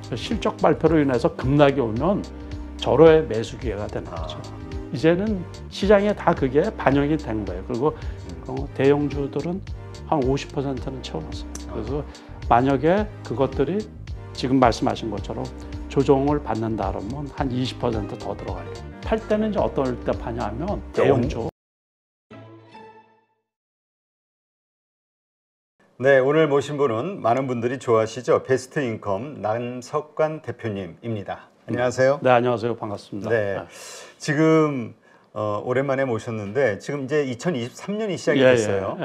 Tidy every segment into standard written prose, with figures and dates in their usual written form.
그래서 실적 발표로 인해서 급락이 오면 절호의 매수 기회가 되는 거죠. 이제는 시장에 다 그게 반영이 된 거예요. 그리고 대형주들은 한 50%는 채워놨어요. 그래서 만약에 그것들이 지금 말씀하신 것처럼 조정을 받는다 그러면 한 20% 더 들어가요. 팔 때는 이제 어떨 때 파냐면 대형주. 네, 오늘 모신 분은 많은 분들이 좋아하시죠. 베스트 인컴 남석관 대표님입니다. 안녕하세요. 네, 안녕하세요. 반갑습니다. 네, 지금 오랜만에 모셨는데 지금 이제 2023년이 시작이 됐어요.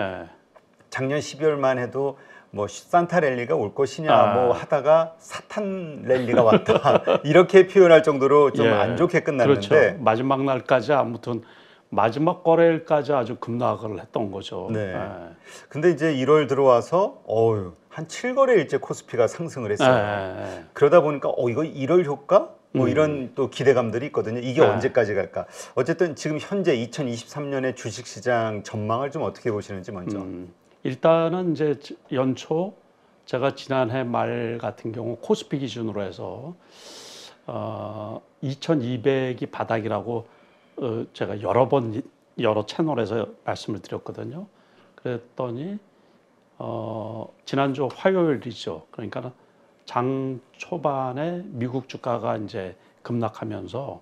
작년 12월만 해도 뭐 산타 랠리가 올 것이냐 뭐 하다가 사탄 랠리가 왔다 이렇게 표현할 정도로 좀 안 좋게 끝났는데 그렇죠. 마지막 날까지 아무튼 마지막 거래일까지 아주 급락을 했던 거죠. 네. 근데 이제 1월 들어와서 한 7거래일째 코스피가 상승을 했어요. 그러다 보니까 이거 1월 효과? 뭐 이런 또 기대감들이 있거든요. 이게 언제까지 갈까? 어쨌든 지금 현재 2023년의 주식시장 전망을 좀 어떻게 보시는지 먼저. 일단은 이제 연초 제가 지난해 말 같은 경우 코스피 기준으로 해서 2200이 바닥이라고 제가 여러 채널에서 말씀을 드렸거든요. 그랬더니 지난주 화요일이죠. 그러니까 장 초반에 미국 주가가 이제 급락하면서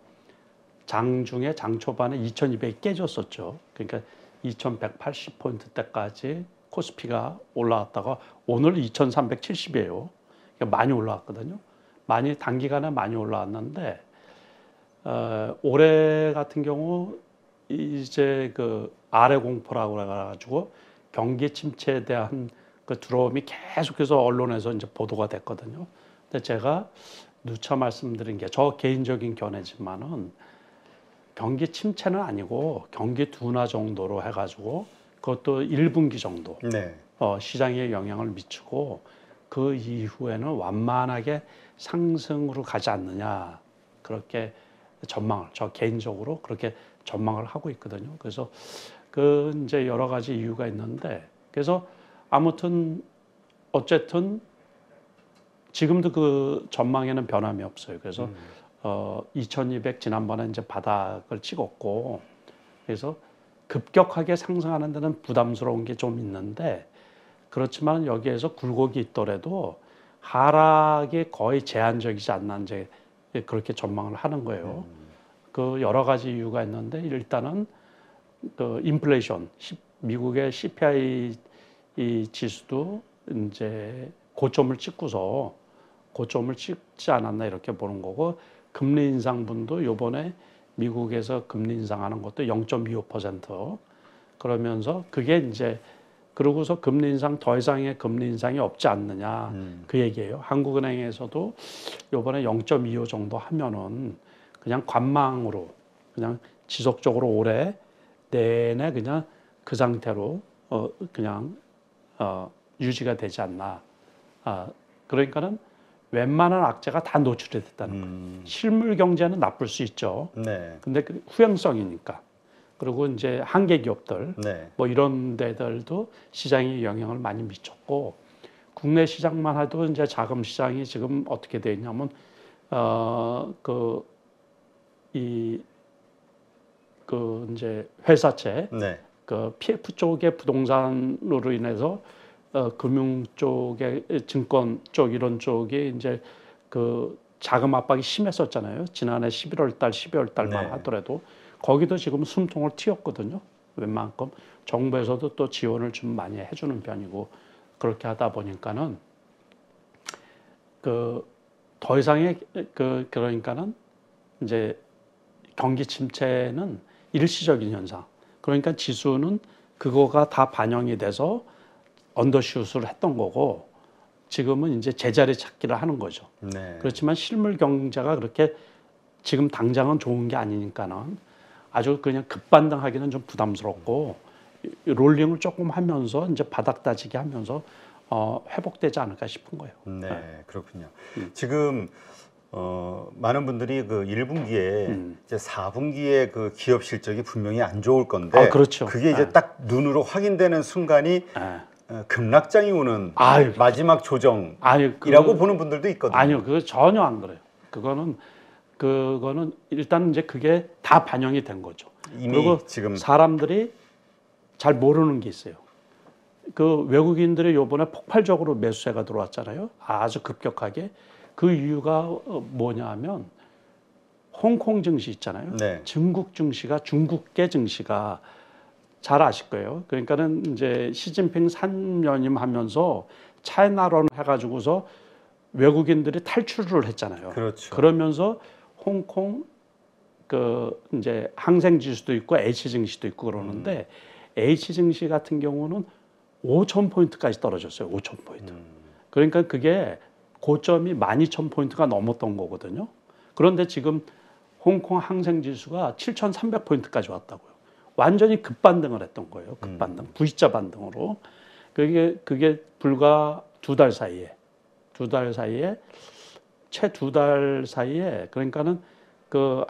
장중에 장 초반에 2200이 깨졌었죠. 그러니까 2180포인트대까지 코스피가 올라왔다가 오늘 2370이에요. 그러니까 많이 올라왔거든요. 단기간에 많이 올라왔는데 올해 같은 경우 이제 그 아래 공포라고 해가지고 경기 침체에 대한 그 두려움이 계속해서 언론에서 이제 보도가 됐거든요. 근데 제가 누차 말씀드린 게 저 개인적인 견해지만은 경기 침체는 아니고 경기 둔화 정도로 해가지고 그것도 1분기 정도 시장에 영향을 미치고 그 이후에는 완만하게 상승으로 가지 않느냐 그렇게 저 개인적으로 그렇게 전망을 하고 있거든요. 그래서 이제 여러 가지 이유가 있는데 그래서 아무튼 어쨌든 지금도 그 전망에는 변함이 없어요. 그래서 2200 지난번에 이제 바닥을 찍었고 그래서 급격하게 상승하는 데는 부담스러운 게 좀 있는데 그렇지만 여기에서 굴곡이 있더라도 하락이 거의 제한적이지 않나 이제 그렇게 전망을 하는 거예요. 그 여러 가지 이유가 있는데 일단은 그 인플레이션 미국의 CPI 이 지수도 이제 고점을 찍지 않았나 이렇게 보는 거고 금리 인상분도 요번에 미국에서 금리 인상하는 것도 0.25% 그러면서 그게 이제 그러고서 금리 인상 더 이상의 금리 인상이 없지 않느냐 그 얘기예요. 한국은행에서도 요번에 0.25 정도 하면은 그냥 관망으로 그냥 지속적으로 올해 내내 그냥 그 상태로 그냥 유지가 되지 않나. 그러니까는 웬만한 악재가 다 노출이 됐다는 거예요. 실물 경제는 나쁠 수 있죠. 근데 그 후행성이니까. 그리고 이제 한계 기업들 뭐 이런 데들도 시장에 영향을 많이 미쳤고 국내 시장만 해도 이제 자금 시장이 지금 어떻게 돼 있냐면 이제 회사채 그 PF 쪽의 부동산으로 인해서 금융 쪽의 증권 쪽 이런 쪽이 이제 그 자금 압박이 심했었잖아요. 지난해 11월 달, 12월 달만 하더라도 거기도 지금 숨통을 틔웠거든요. 웬만큼 정부에서도 또 지원을 좀 많이 해주는 편이고 그렇게 하다 보니까는 그 더 이상의 그러니까는 이제 경기 침체는 일시적인 현상. 그러니까 지수는 그거가 다 반영이 돼서 언더슛을 했던 거고 지금은 이제 제자리 찾기를 하는 거죠. 그렇지만 실물 경제가 그렇게 지금 당장은 좋은 게 아니니까는 아주 그냥 급반등하기는 좀 부담스럽고 롤링을 조금 하면서 이제 바닥 다지기 하면서 회복되지 않을까 싶은 거예요. 그렇군요. 지금 많은 분들이 그 1분기에 이제 4분기에 그 기업 실적이 분명히 안 좋을 건데 그렇죠. 그게 이제 딱 눈으로 확인되는 순간이 급락장이 오는 아유, 마지막 조정이라고 아니, 보는 분들도 있거든요. 아니요, 그거 전혀 안 그래요. 그거는 일단 이제 그게 다 반영이 된 거죠. 이미 그리고 지금 사람들이 잘 모르는 게 있어요. 그 외국인들이 요번에 폭발적으로 매수세가 들어왔잖아요. 아주 급격하게. 그 이유가 뭐냐 하면 홍콩 증시 있잖아요. 네. 중국계 증시가 잘 아실 거예요. 그러니까는 이제 시진핑 3년임 하면서 차이나론 해가지고서 외국인들이 탈출을 했잖아요. 그렇죠. 그러면서 홍콩 그 이제 항생 지수도 있고 H 증시도 있고 그러는데 H 증시 같은 경우는 5,000포인트까지 떨어졌어요. 5,000포인트. 그러니까 그게 고점이 12,000포인트가 넘었던 거거든요. 그런데 지금 홍콩 항생 지수가 7,300포인트까지 왔다고요. 완전히 급반등을 했던 거예요. 급반등, V자 반등으로. 그게 불과 두 달 사이에 채 두 달 사이에 그러니까는 그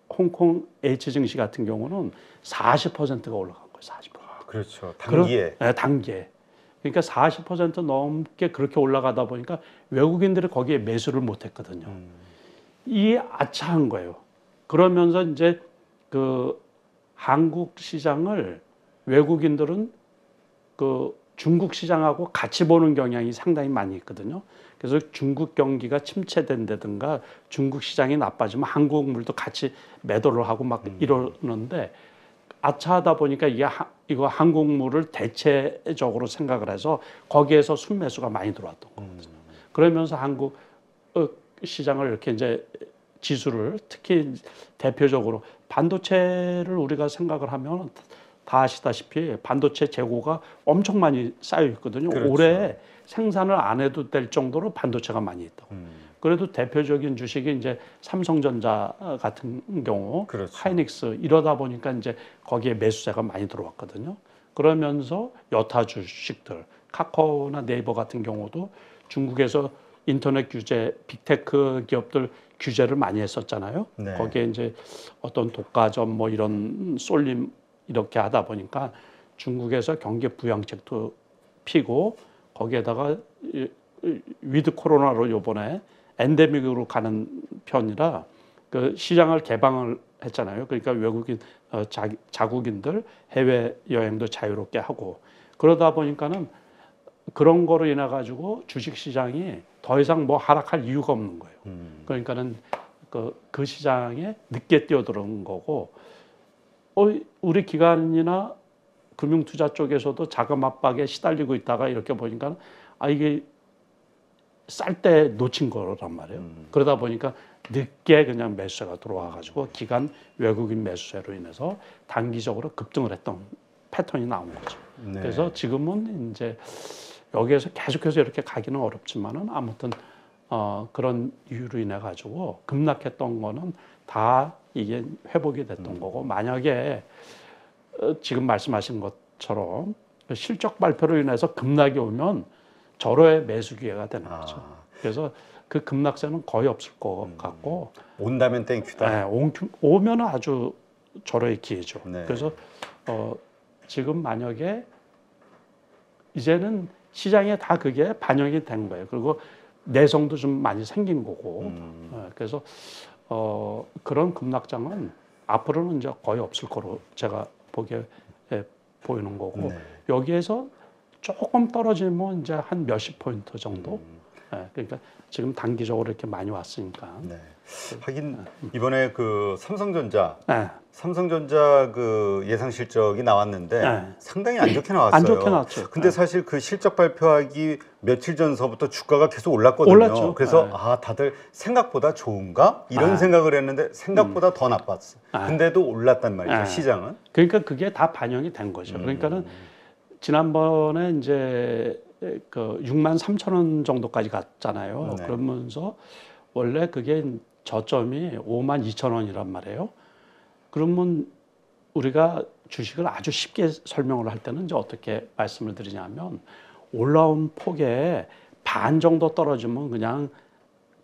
홍콩 H 증시 같은 경우는 40%가 올라간 거예요. 40%. 그렇죠. 단기에. 네, 단기에. 그러니까 40% 넘게 그렇게 올라가다 보니까 외국인들이 거기에 매수를 못 했거든요. 이 아차한 거예요. 그러면서 이제 그 한국 시장을 외국인들은 그 중국 시장하고 같이 보는 경향이 상당히 많이 있거든요. 그래서 중국 경기가 침체된다든가 중국 시장이 나빠지면 한국물도 같이 매도를 하고 막 이러는데 아차하다 보니까 이거 한국물을 대체적으로 생각을 해서 거기에서 순매수가 많이 들어왔던 거거든요. 그러면서 한국 시장을 이렇게 이제 지수를 특히 대표적으로 반도체를 우리가 생각을 하면 다 아시다시피 반도체 재고가 엄청 많이 쌓여 있거든요. 그렇죠. 올해 생산을 안 해도 될 정도로 반도체가 많이 있다고. 그래도 대표적인 주식이 이제 삼성전자 같은 경우, 그렇죠. 하이닉스 이러다 보니까 이제 거기에 매수세가 많이 들어왔거든요. 그러면서 여타 주식들, 카카오나 네이버 같은 경우도 중국에서 인터넷 규제, 빅테크 기업들 규제를 많이 했었잖아요. 네. 거기에 이제 어떤 독과점 뭐 이런 쏠림 이렇게 하다 보니까 중국에서 경기 부양책도 피고 거기에다가 위드 코로나로 요번에 엔데믹으로 가는 편이라 그 시장을 개방을 했잖아요. 그러니까 외국인 자국인들 해외 여행도 자유롭게 하고 그러다 보니까는 그런 거로 인해 가지고 주식 시장이 더 이상 뭐 하락할 이유가 없는 거예요. 그러니까는 그 시장에 늦게 뛰어들은 거고 우리 기관이나 금융투자 쪽에서도 자금 압박에 시달리고 있다가 이렇게 보니까 이게 쌀 때 놓친 거란 말이에요. 그러다 보니까 늦게 그냥 매수세가 들어와 가지고 기관 외국인 매수세로 인해서 단기적으로 급등을 했던 패턴이 나온 거죠. 네. 그래서 지금은 이제 여기에서 계속해서 이렇게 가기는 어렵지만은 아무튼 그런 이유로 인해 가지고 급락했던 거는 다 이게 회복이 됐던 거고 만약에 지금 말씀하신 것처럼 실적 발표로 인해서 급락이 오면 절호의 매수 기회가 되는 거죠. 그래서 그 급락세는 거의 없을 것 같고 온다면 땡큐다. 네, 오면 아주 절호의 기회죠. 네. 그래서 지금 만약에 이제는 시장에 다 그게 반영이 된 거예요. 그리고 내성도 좀 많이 생긴 거고 그래서 그런 급락장은 앞으로는 이제 거의 없을 거로 제가 보기에 보이는 거고 네. 여기에서 조금 떨어지면 이제 한 몇십 포인트 정도. 그러니까 지금 단기적으로 이렇게 많이 왔으니까. 네. 하긴 이번에 그 삼성전자 그 예상 실적이 나왔는데 상당히 안 좋게 나왔어요. 안 좋게 나왔죠. 근데 사실 그 실적 발표하기 며칠 전서부터 주가가 계속 올랐거든요. 올랐죠. 그래서 다들 생각보다 좋은가 이런 생각을 했는데 생각보다 더 나빴어. 근데도 올랐단 말이죠. 시장은. 그러니까 그게 다 반영이 된 거죠. 그러니까는 지난번에 이제 그 63,000원 정도까지 갔잖아요. 네. 그러면서 원래 그게 저점이 52,000원이란 말이에요. 그러면 우리가 주식을 아주 쉽게 설명을 할 때는 이제 어떻게 말씀을 드리냐면 올라온 폭에 반 정도 떨어지면 그냥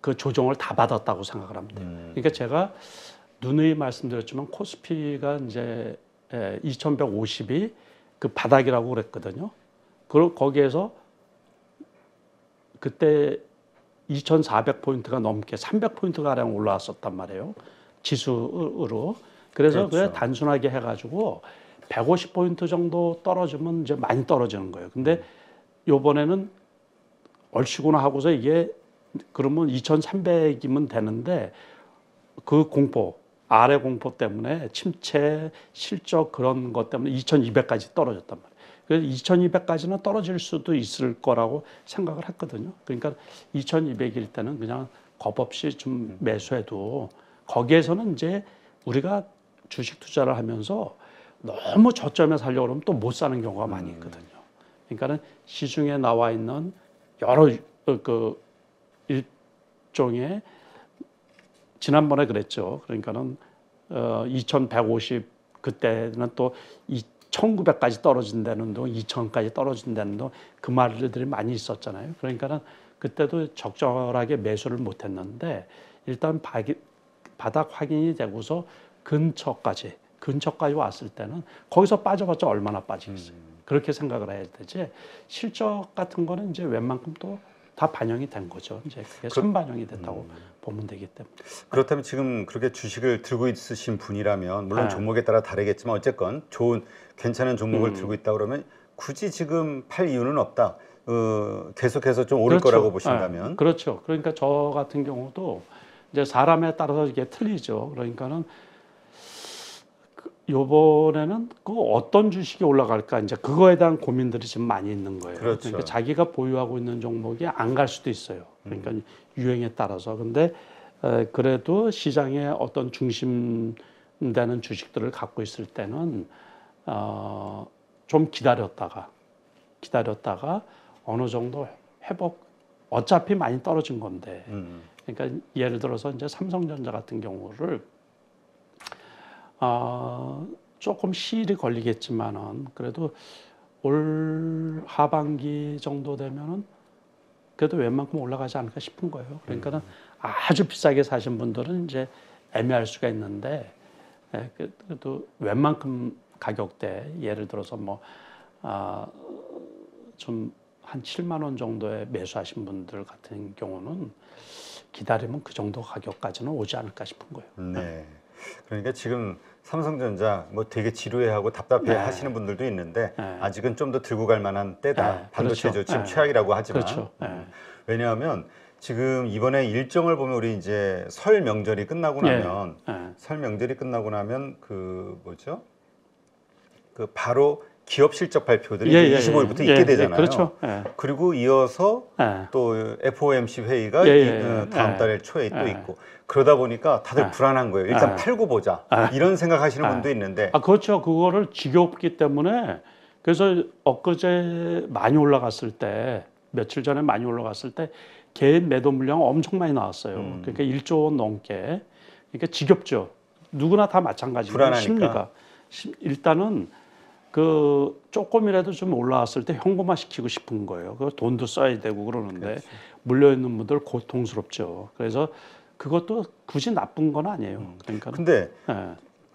그 조정을 다 받았다고 생각을 합니다. 그러니까 제가 누누이 말씀드렸지만 코스피가 이제 2150이 그 바닥이라고 그랬거든요. 거기에서 그때 2,400포인트가 넘게 300포인트 가량 올라왔었단 말이에요. 지수로. 그래서 그렇죠. 그게 단순하게 해가지고 150포인트 정도 떨어지면 이제 많이 떨어지는 거예요. 근데 요번에는 얼씨구나 하고서 이게 그러면 2,300이면 되는데 그 공포, 아래 공포 때문에 침체, 실적 그런 것 때문에 2,200까지 떨어졌단 말이에요. 그래서 2,200까지는 떨어질 수도 있을 거라고 생각을 했거든요. 그러니까 2,200일 때는 그냥 겁 없이 좀 매수해도 거기에서는 이제 우리가 주식 투자를 하면서 너무 저점에 살려고 그러면 또 못 사는 경우가 많이 있거든요. 그러니까는 시중에 나와 있는 여러 그 일종의 지난번에 그랬죠. 그러니까는 2,150 그때는 또 1,900까지 떨어진다는 동, 2,000까지 떨어진다는 동 그 말들이 많이 있었잖아요. 그러니까는 그때도 적절하게 매수를 못했는데 일단 바닥 확인이 되고서 근처까지 왔을 때는 거기서 빠져봤자 얼마나 빠지겠어요. 그렇게 생각을 해야 되지. 실적 같은 거는 이제 웬만큼 또 다 반영이 된 거죠. 이제 그게 선반영이 됐다고 보면 되기 때문에. 그렇다면 지금 그렇게 주식을 들고 있으신 분이라면 물론 네. 종목에 따라 다르겠지만 어쨌건 좋은 괜찮은 종목을 들고 있다 그러면 굳이 지금 팔 이유는 없다. 계속해서 좀 오를 그렇죠. 거라고 보신다면. 네. 그렇죠. 그러니까 저 같은 경우도 이제 사람에 따라서 이게 틀리죠. 그러니까는 요번에는 그 어떤 주식이 올라갈까 이제 그거에 대한 고민들이 지금 많이 있는 거예요. 그렇죠. 그러니까 자기가 보유하고 있는 종목이 안 갈 수도 있어요. 그러니까 유행에 따라서. 근데 그래도 시장에 어떤 중심되는 주식들을 갖고 있을 때는 좀 기다렸다가 어느 정도 회복 어차피 많이 떨어진 건데. 그러니까 예를 들어서 이제 삼성전자 같은 경우를 조금 시일이 걸리겠지만은 그래도 올 하반기 정도 되면은 그래도 웬만큼 올라가지 않을까 싶은 거예요. 그러니까는 아주 비싸게 사신 분들은 이제 애매할 수가 있는데 그래도 웬만큼 가격대 예를 들어서 뭐 좀 한 7만 원 정도에 매수하신 분들 같은 경우는 기다리면 그 정도 가격까지는 오지 않을까 싶은 거예요. 네. 그러니까 지금 삼성전자 뭐 되게 지루해하고 답답해 네. 하시는 분들도 있는데 네. 아직은 좀 더 들고 갈 만한 때다. 네. 반도체죠. 그렇죠. 지금 네. 최악이라고 하지만. 그렇죠. 왜냐하면 지금 이번에 일정을 보면 우리 이제 설 명절이 끝나고 나면 설 명절이 끝나고 나면 그 뭐죠? 그 바로 기업 실적 발표들이 25일부터 있게 되잖아요. 그렇죠. 그리고 이어서 또 FOMC 회의가 다음 달 초에 또 있고 그러다 보니까 다들 불안한 거예요. 일단 팔고 보자 이런 생각하시는 분도 있는데. 그렇죠. 그거를 지겹기 때문에 그래서 엊그제 많이 올라갔을 때 며칠 전에 많이 올라갔을 때 개인 매도 물량 엄청 많이 나왔어요. 그러니까 1조 원 넘게. 그러니까 지겹죠. 누구나 다 마찬가지예요. 불안하니까. 심리가 일단은 그 조금이라도 좀 올라왔을 때 현금화 시키고 싶은 거예요. 그 돈도 써야 되고 그러는데 그렇지. 물려 있는 분들 고통스럽죠. 그래서 그것도 굳이 나쁜 건 아니에요. 그러니까 근데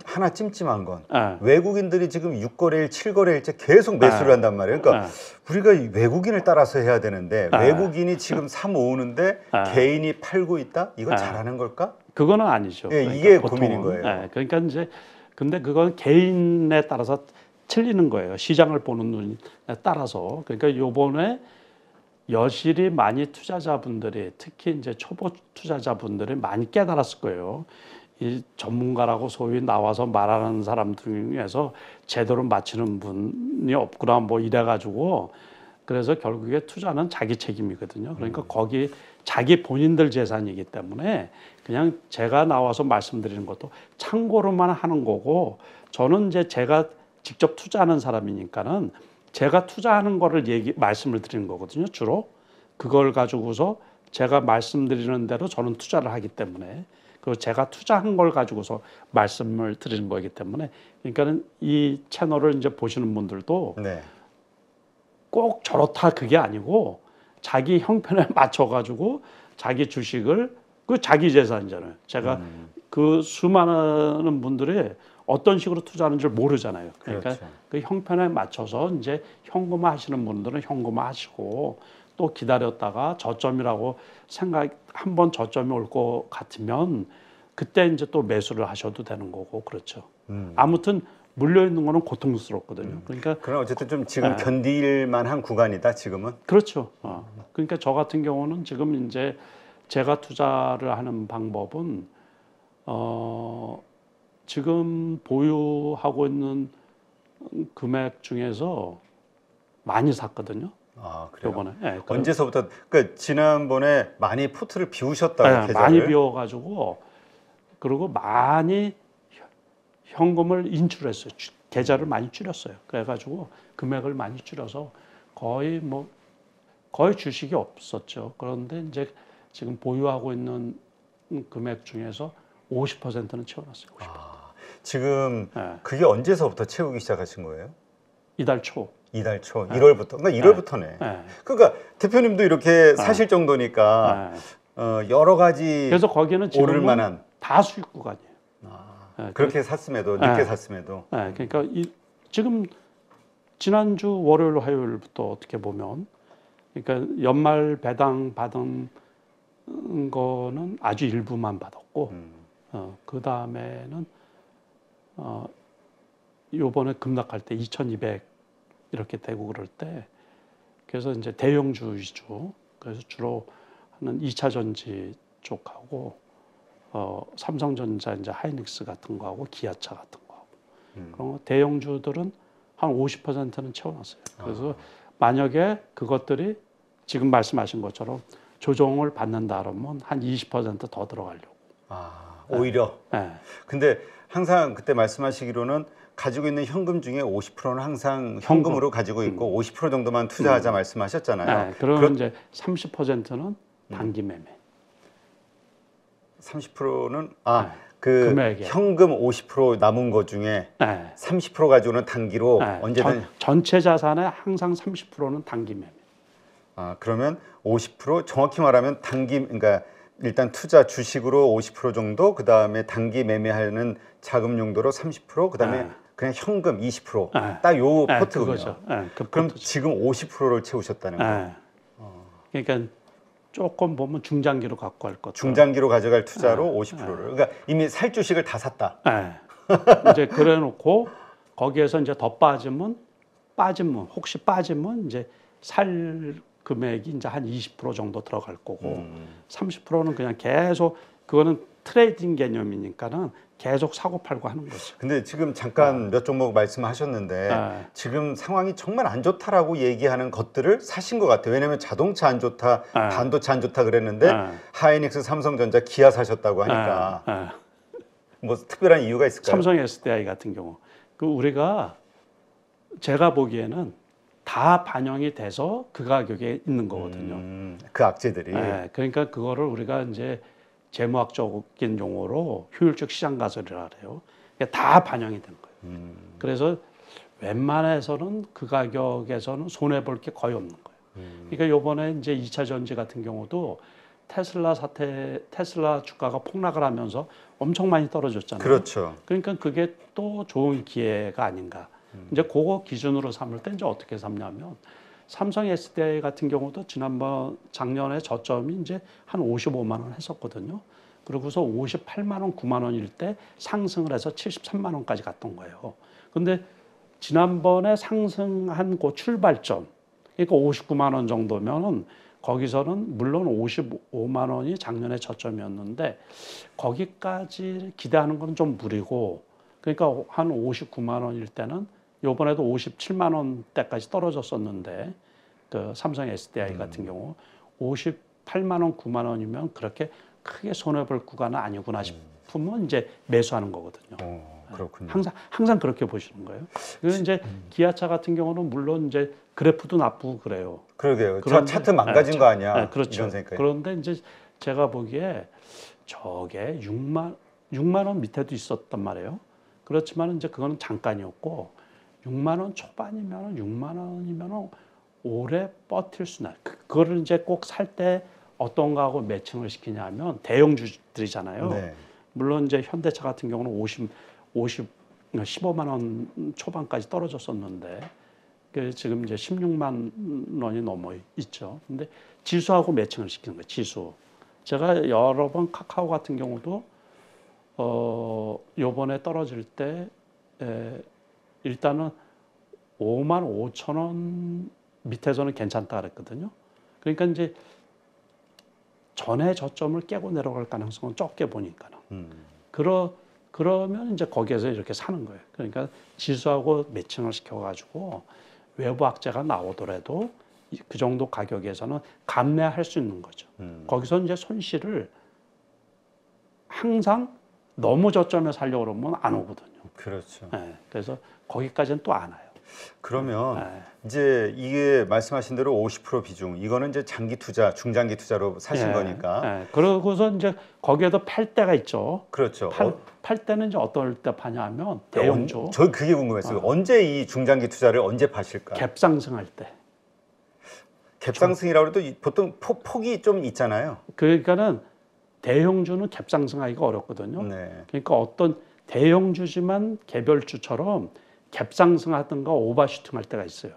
하나 찜찜한 건 예. 외국인들이 지금 6거래일, 7거래일째 계속 매수를 한단 말이에요. 그러니까 우리가 이 외국인을 따라서 해야 되는데 외국인이 지금 사 모으는데 개인이 팔고 있다? 이건 잘하는 걸까? 그거는 아니죠. 예, 그러니까 이게 보통은. 고민인 거예요. 예, 그러니까 이제 근데 그건 개인에 따라서 틀리는 거예요. 시장을 보는 눈에 따라서. 그러니까 요번에 여실히 많이 투자자분들이 특히 이제 초보 투자자분들이 많이 깨달았을 거예요. 이 전문가라고 소위 나와서 말하는 사람들 중에서 제대로 맞히는 분이 없구나 뭐 이래가지고 그래서 결국에 투자는 자기 책임이거든요. 그러니까 거기 자기 본인들 재산이기 때문에 그냥 제가 나와서 말씀드리는 것도 참고로만 하는 거고 저는 이제 제가 직접 투자하는 사람이니까는 제가 투자하는 거를 말씀을 드리는 거거든요. 주로 그걸 가지고서 제가 말씀드리는 대로 저는 투자를 하기 때문에 그리고 제가 투자한 걸 가지고서 말씀을 드리는 거기 때문에 그러니까는 이 채널을 이제 보시는 분들도 꼭 저렇다 그게 아니고 자기 형편에 맞춰 가지고 자기 주식을 그 자기 재산이잖아요. 제가 그 수많은 분들이 어떤 식으로 투자하는지 모르잖아요. 그러니까 그렇죠. 그 형편에 맞춰서 이제 현금화 하시는 분들은 현금화 하시고 또 기다렸다가 저점이라고 생각 한번 저점이 올 것 같으면 그때 이제 또 매수를 하셔도 되는 거고 그렇죠. 아무튼 물려 있는 거는 고통스럽거든요. 그러니까 그럼 어쨌든 좀 지금 견딜 만한 구간이다 지금은. 그렇죠. 그러니까 저 같은 경우는 지금 이제 제가 투자를 하는 방법은 지금 보유하고 있는 금액 중에서 많이 샀거든요. 아, 그래요. 요번에. 네, 언제서부터? 그러니까 지난번에 많이 포트를 비우셨다고 네, 계좌를. 많이 비워가지고 그리고 많이 현금을 인출했어요. 계좌를 많이 줄였어요. 그래가지고 금액을 많이 줄여서 거의 주식이 없었죠. 그런데 이제 지금 보유하고 있는 금액 중에서 50%는 채워놨어요. 50%. 지금 네. 그게 언제서부터 채우기 시작하신 거예요? 이달 초. 이달 초, 1월부터. 그러니까 1월부터네. 네. 그러니까 대표님도 이렇게 사실 정도니까 여러 가지 그래서 거기는 오를 지금은 만한. 다 수익 구간이에요. 그렇게 샀음에도 늦게 샀음에도. 그러니까 지금 지난주 월요일 화요일부터 어떻게 보면 그러니까 연말 배당 받은 거는 아주 일부만 받았고 그 다음에는 요번에 급락할 때 2,200 이렇게 되고 그럴 때 그래서 이제 대형주 위주 그래서 주로 하는 2차 전지 쪽하고 삼성전자 이제 하이닉스 같은 거하고 기아차 같은 거하고 그런 거 대형주들은 한 50%는 채워놨어요. 그래서 만약에 그것들이 지금 말씀하신 것처럼 조정을 받는다 그러면 한 20%더 들어가려고. 오히려. 네. 근데 항상 그때 말씀하시기로는 가지고 있는 현금 중에 50%는 항상 현금으로 가지고 있고 50% 정도만 투자하자 말씀하셨잖아요. 네. 그러면 이제 30%는 단기 매매. 30%는 그 금액에. 현금 50% 남은 것 중에 30% 가지고는 단기로 언제든 전체 자산의 항상 30%는 단기 매매. 그러면 50% 정확히 말하면 단기 그러니까 일단 투자 주식으로 50% 정도 그다음에 단기 매매하는 자금 용도로 30% 그다음에 그냥 현금 20% 딱 요 포트군요. 그거죠. 그 그럼 포트죠. 지금 50%를 채우셨다는 거예요. 그러니까 조금 보면 중장기로 갖고 갈 것. 중장기로 가져갈 투자로 50%를. 그러니까 이미 살 주식을 다 샀다. 이제 그래놓고 거기에서 이제 더 빠지면 혹시 빠지면 이제 살 금액이 이제 한 20% 정도 들어갈 거고 30%는 그냥 계속 그거는 트레이딩 개념이니까는 계속 사고 팔고 하는 거죠. 근데 지금 잠깐 몇 종목 말씀하셨는데 지금 상황이 정말 안 좋다라고 얘기하는 것들을 사신 것 같아요. 왜냐하면 자동차 안 좋다, 반도체 안 좋다 그랬는데 하이닉스, 삼성전자, 기아 사셨다고 하니까 뭐 특별한 이유가 있을까요? 삼성 SDI 같은 경우 그 우리가 제가 보기에는 다 반영이 돼서 그 가격에 있는 거거든요. 그 악재들이. 그러니까 그거를 우리가 이제 재무학적인 용어로 효율적 시장 가설이라 그래요. 그러니까 다 반영이 되는 거예요. 그래서 웬만해서는 그 가격에서는 손해 볼 게 거의 없는 거예요. 그러니까 요번에 이제 2차 전지 같은 경우도 테슬라 주가가 폭락을 하면서 엄청 많이 떨어졌잖아요. 그렇죠. 그러니까 그게 또 좋은 기회가 아닌가. 이제 그거 기준으로 삼을 때 이제 어떻게 삼냐면 삼성 SDI 같은 경우도 작년에 저점이 이제 한 55만 원 했었거든요. 그러고서 58만 원, 9만 원일 때 상승을 해서 73만 원까지 갔던 거예요. 근데 지난번에 상승한 그 출발점, 그러니까 59만 원 정도면은 거기서는 물론 55만 원이 작년에 저점이었는데 거기까지 기대하는 건 좀 무리고 그러니까 한 59만 원일 때는 요번에도 57만 원대까지 떨어졌었는데 그 삼성 SDI 같은 경우 58만 원, 9만 원이면 그렇게 크게 손해 볼 구간은 아니구나 싶으면 이제 매수하는 거거든요. 그렇군요. 항상 그렇게 보시는 거예요. 그리고 이제 기아차 같은 경우는 물론 이제 그래프도 나쁘고 그래요. 그러게요. 차트 망가진 거 아니야? 그렇죠. 이런 생각이. 그런데 이제 제가 보기에 저게 6만 원 밑에도 있었단 말이에요. 그렇지만 이제 그거는 잠깐이었고 6만 원 초반이면 6만 원이면 오래 버틸 수는 그거를 이제 꼭 살 때 어떤 거하고 매칭을 시키냐면 대형주들이잖아요. 물론 이제 현대차 같은 경우는 15만 원 초반까지 떨어졌었는데 지금 이제 16만 원이 넘어 있죠. 근데 지수하고 매칭을 시키는 거예요. 지수. 제가 여러 번 카카오 같은 경우도 요번에 떨어질 때 일단은 5만 5천 원 밑에서는 괜찮다 그랬거든요. 그러니까 이제 전에 저점을 깨고 내려갈 가능성은 적게 보니까는. 그러면 이제 거기에서 이렇게 사는 거예요. 그러니까 지수하고 매칭을 시켜가지고 외부 악재가 나오더라도 그 정도 가격에서는 감내할 수 있는 거죠. 거기서 이제 손실을 항상 너무 저점에 살려고 그러면 안 오거든요. 그렇죠. 네, 그래서 거기까지는 또 안 와요. 그러면 이제 이게 말씀하신 대로 50% 비중, 이거는 이제 장기 투자, 중장기 투자로 사신 거니까. 그러고서 이제 거기에도 팔 때가 있죠. 그렇죠. 팔 때는 이제 어떨 때 파냐면 대형주. 저 그게 궁금했어요. 언제 이 중장기 투자를 언제 파실까? 갭 상승할 때. 갭 상승이라고 해도 보통 폭이 좀 있잖아요. 그러니까는 대형주는 갭 상승하기가 어렵거든요. 네. 그러니까 어떤 대형주지만 개별주처럼 갭 상승하든가 오버슈팅 할 때가 있어요.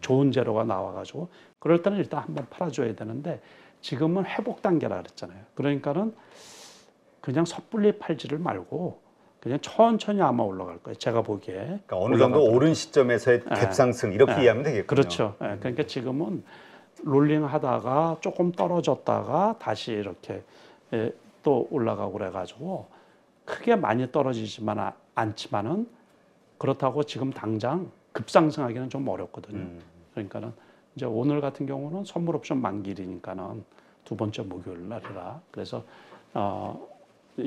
좋은 재료가 나와가지고 그럴 때는 일단 한번 팔아줘야 되는데 지금은 회복 단계라 그랬잖아요. 그러니까는 그냥 섣불리 팔지를 말고 그냥 천천히 아마 올라갈 거예요. 제가 보기에. 그러니까 어느 정도 오른 시점에서의 갭 상승 이렇게 이해하면 되겠군요. 그렇죠. 그러니까 지금은 롤링 하다가 조금 떨어졌다가 다시 이렇게 또 올라가고 그래가지고 크게 많이 떨어지지만 않지만은 그렇다고 지금 당장 급상승하기는 좀 어렵거든요. 그러니까는 이제 오늘 같은 경우는 선물 옵션 만기일이니까는 두 번째 목요일 날이라 그래서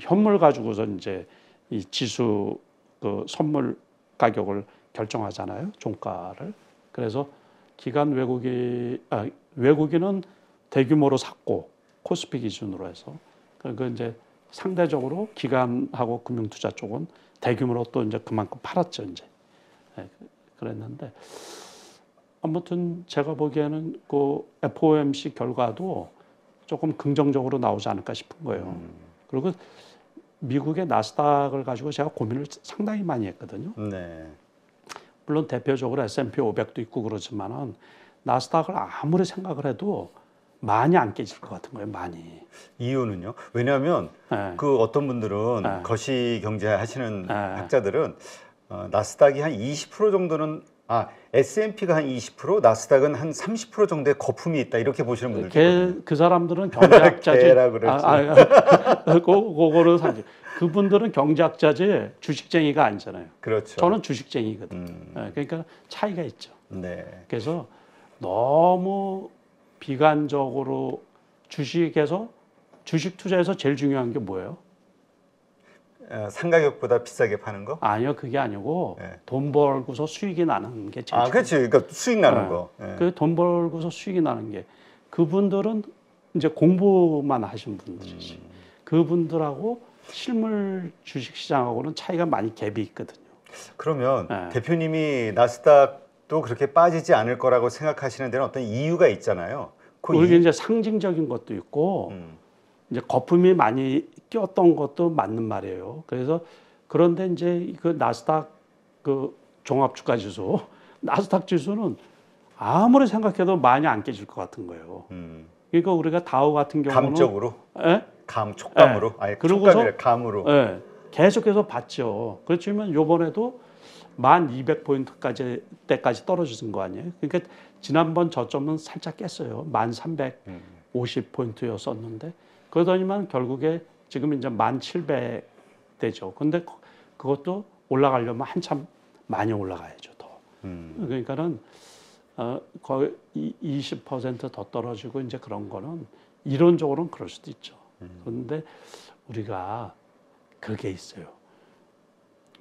현물 가지고서 이제 이 지수 그 선물 가격을 결정하잖아요. 종가를. 그래서 기관 외국인은 대규모로 샀고 코스피 기준으로 해서 그 이제 상대적으로 기관하고 금융투자 쪽은 대규모로 또 이제 그만큼 팔았죠 이제. 그랬는데 아무튼 제가 보기에는 그 FOMC 결과도 조금 긍정적으로 나오지 않을까 싶은 거예요. 그리고 미국의 나스닥을 가지고 제가 고민을 상당히 많이 했거든요. 네. 물론 대표적으로 S&P 500도 있고 그러지만은 나스닥을 아무리 생각을 해도 많이 안 깨질 것 같은 거예요. 많이. 이유는요? 왜냐하면 그 어떤 분들은 거시 경제 하시는 학자들은 나스닥이 한 20% 정도는 S&P가 한 20%, 나스닥은 한 30% 정도의 거품이 있다 이렇게 보시는 분들도 있거든요. 그 사람들은 경제학자지. 개라 그랬지. 그거를 사지. 그분들은 경제학자지 주식쟁이가 아니잖아요. 그렇죠. 저는 주식쟁이거든요. 그러니까 차이가 있죠. 네. 그래서 너무 비관적으로 주식에서 주식 투자에서 제일 중요한 게 뭐예요? 상가격보다 비싸게 파는 거? 아니요, 그게 아니고 네. 돈 벌고서 수익이 나는 게 제일 그렇지. 그러니까 수익 나는 거. 그 돈 벌고서 수익이 나는 게 그분들은 이제 공부만 하신 분들이지. 그분들하고 실물 주식 시장하고는 차이가 많이 갭이 있거든요. 그러면 대표님이 나스닥도 그렇게 빠지지 않을 거라고 생각하시는 데는 어떤 이유가 있잖아요. 그게 이제 상징적인 것도 있고 이제 거품이 많이 꼈던 것도 맞는 말이에요. 그래서 그런데 이제 그 나스닥 그 종합주가 지수, 나스닥 지수는 아무리 생각해도 많이 안 깨질 것 같은 거예요. 그러니까 우리가 다우 같은 경우는 감적으로, 예? 촉감으로, 아니 촉감이라 감으로. 예, 계속해서 봤죠. 그렇지만 요번에도 1200포인트까지 때까지 떨어진 거 아니에요. 그러니까 지난번 저점은 살짝 깼어요. 1350포인트였었는데 그러더니만 결국에 지금 이제 1700 되죠. 근데 그것도 올라가려면 한참 많이 올라가야죠. 더. 그러니까는 거의 20% 더 떨어지고 이제 그런 거는 이론적으로는 그럴 수도 있죠. 그런데 우리가 그게 있어요.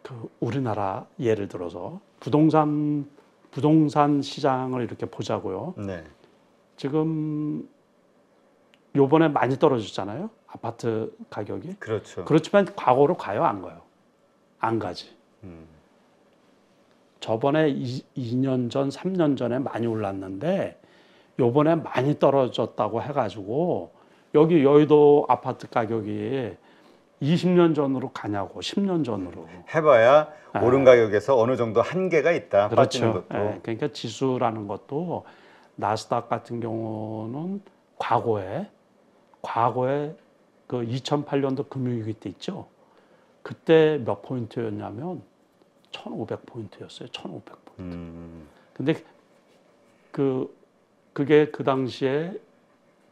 그 우리나라 예를 들어서 부동산 시장을 이렇게 보자고요. 네. 지금 요번에 많이 떨어졌잖아요. 아파트 가격이. 그렇죠. 그렇지만 과거로 가요, 안 가요? 안 가지. 저번에 2년 전, 3년 전에 많이 올랐는데 요번에 많이 떨어졌다고 해가지고 여기 여의도 아파트 가격이 20년 전으로 가냐고 10년 전으로. 해봐야 네. 오른 가격에서 어느 정도 한계가 있다. 빠지는 그렇죠. 것도. 예, 그러니까 지수라는 것도 나스닥 같은 경우는 과거에 그 2008년도 금융위기 때 있죠. 그때 몇 포인트였냐면 1,500포인트였어요. 1,500포인트. 근데 그게 그 당시에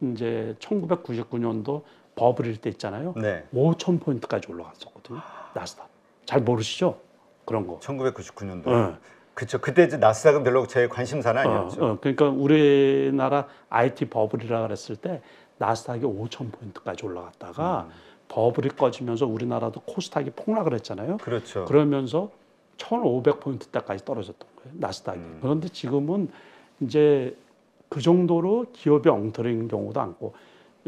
이제 1999년도 버블일 때 있잖아요. 네. 5,000포인트까지 올라갔었거든요. 나스닥. 잘 모르시죠? 그런 거. 1999년도. 네. 그렇죠. 그때 이제 나스닥은 별로 제 관심사는 아니었죠. 그러니까 우리나라 IT 버블이라 그랬을 때 나스닥이 5,000포인트까지 올라갔다가 버블이 꺼지면서 우리나라도 코스닥이 폭락을 했잖아요. 그렇죠. 그러면서 1,500포인트대까지 떨어졌던 거예요. 나스닥이. 그런데 지금은 이제 그 정도로 기업이 엉터리인 경우도 많고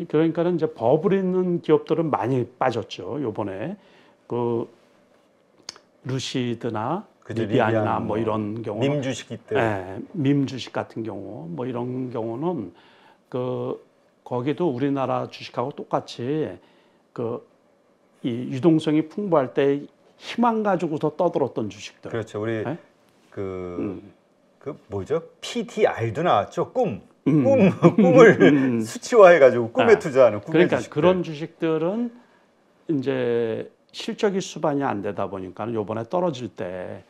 그러니까는 이제 버블 있는 기업들은 많이 빠졌죠. 요번에 그 루시드나 그죠, 리비안이나 리비안, 뭐 이런 경우는 밈 주식들. 예, 밈 주식 같은 경우 뭐 이런 경우는 거기도 우리나라 주식하고 똑같이 이 유동성이 풍부할 때 희망 가지고서 떠들었던 주식들. 그렇죠. 우리 예? 그 뭐죠? PTR도 나왔죠. 꿈을 수치화해가지고 꿈에 투자하는 꿈의 그러니까 주식들. 그런 주식들은 이제 실적이 수반이 안 되다 보니까 요번에 떨어질 때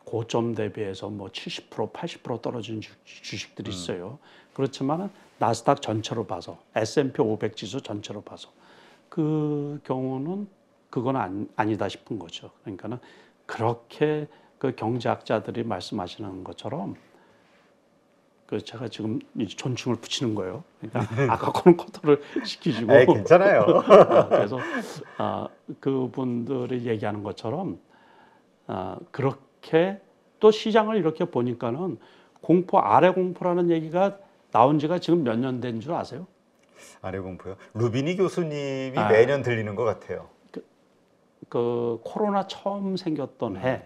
고점 대비해서 뭐 70%, 80% 떨어진 주식들이 있어요. 그렇지만 나스닥 전체로 봐서 S&P 500 지수 전체로 봐서 그 경우는 그건 아니다 싶은 거죠. 그러니까는 그렇게 그 경제학자들이 말씀하시는 것처럼 제가 지금 존중을 붙이는 거예요. 그러니까 아까 거는 커터를 시키시고. 에이, 괜찮아요. 그래서 그분들이 얘기하는 것처럼 그렇게 또 시장을 이렇게 보니까는 아래 공포라는 얘기가 나온 지가 지금 몇 년 된 줄 아세요? 아래 공포요. 루비니 교수님이 매년 들리는 것 같아요. 그 코로나 처음 생겼던 해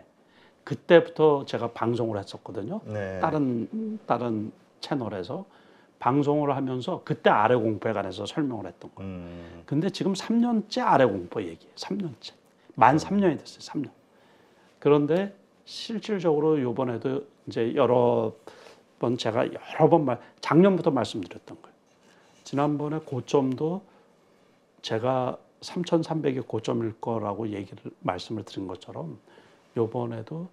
그때부터 제가 방송을 했었거든요. 네. 다른 채널에서 방송을 하면서 그때 아래 공포에 관해서 설명을 했던 거예요. 근데 지금 3년째 아래 공포 얘기예요. 3년째. 만 3년이 됐어요. 3년. 그런데 실질적으로 이번에도 이제 제가 여러 번 작년부터 말씀드렸던 거예요. 지난번에 고점도 제가 3,300이 고점일 거라고 말씀을 드린 것처럼 이번에도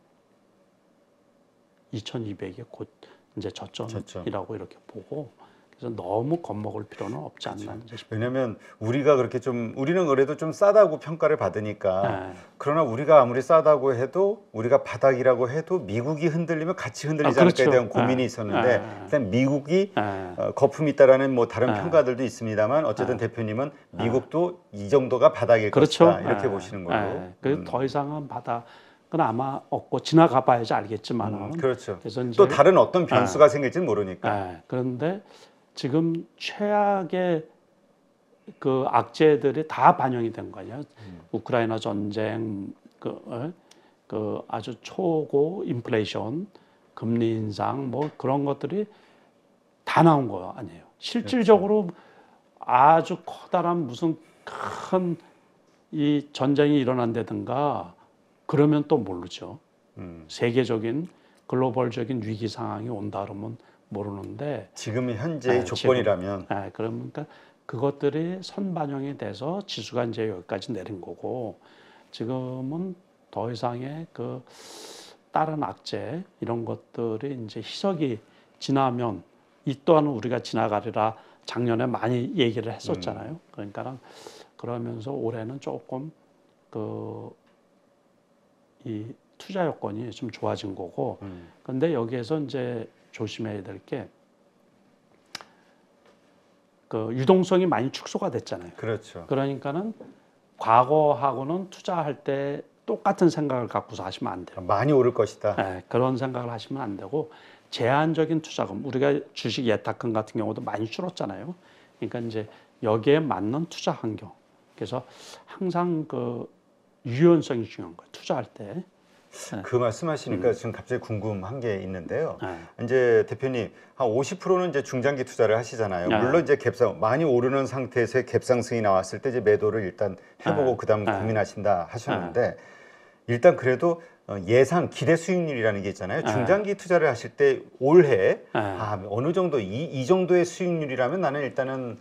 2,200이 곧 이제 저점이라고 이렇게 보고 그래서 너무 겁먹을 필요는 없지 않나 싶어요. 왜냐하면 우리는 그래도 좀 싸다고 평가를 받으니까 네. 그러나 우리가 아무리 싸다고 해도 우리가 바닥이라고 해도 미국이 흔들리면 같이 흔들리지 않을까에 그렇죠. 대한 고민이 있었는데 일단 미국이 네. 거품이 있다라는 뭐 다른 평가들도 있습니다만 어쨌든 대표님은 미국도 이 정도가 바닥일 그렇죠. 것이다 이렇게 보시는 걸로. 그래서 더 이상은 바닥은 아마 없고 지나가 봐야지 알겠지만 그렇죠. 그래서 이제 또 다른 어떤 변수가 생길지는 모르니까. 그런데 지금 최악의 그 악재들이 다 반영이 된 거 아니에요. 우크라이나 전쟁, 그 아주 초고 인플레이션, 금리 인상 뭐 그런 것들이 다 나온 거 아니에요. 실질적으로 아주 커다란 무슨 큰 이 전쟁이 일어난다든가 그러면 또 모르죠. 세계적인 글로벌적인 위기 상황이 온다 그러면 모르는데 지금 현재의 조건이라면 그러니까 그것들이 선반영이 돼서 지수가 이제 여기까지 내린 거고 지금은 더 이상의 그 다른 악재 이런 것들이 이제 희석이 지나면 이 또한 우리가 지나가리라 작년에 많이 얘기를 했었잖아요. 그러니까 그러면서 올해는 조금 이 투자 여건이 좀 좋아진 거고 그런데 여기에서 이제 조심해야 될 게 유동성이 많이 축소가 됐잖아요. 그렇죠. 그러니까는 과거하고는 투자할 때 똑같은 생각을 갖고서 하시면 안 돼요. 많이 오를 것이다. 그런 생각을 하시면 안 되고 제한적인 투자금, 우리가 주식 예탁금 같은 경우도 많이 줄었잖아요. 그러니까 이제 여기에 맞는 투자 환경. 그래서 항상 그 유연성이 중요한 거예요. 투자할 때. 그 말씀하시니까 지금 갑자기 궁금한 게 있는데요. 네. 이제 대표님 한 50%는 이제 중장기 투자를 하시잖아요. 네. 물론 이제 갭상 많이 오르는 상태에서의 갭상승이 나왔을 때 이제 매도를 일단 해보고 네. 그다음 네. 고민하신다 하셨는데 일단 그래도 예상 기대 수익률이라는 게 있잖아요. 중장기 투자를 하실 때 올해 어느 정도 이 정도의 수익률이라면 나는 일단은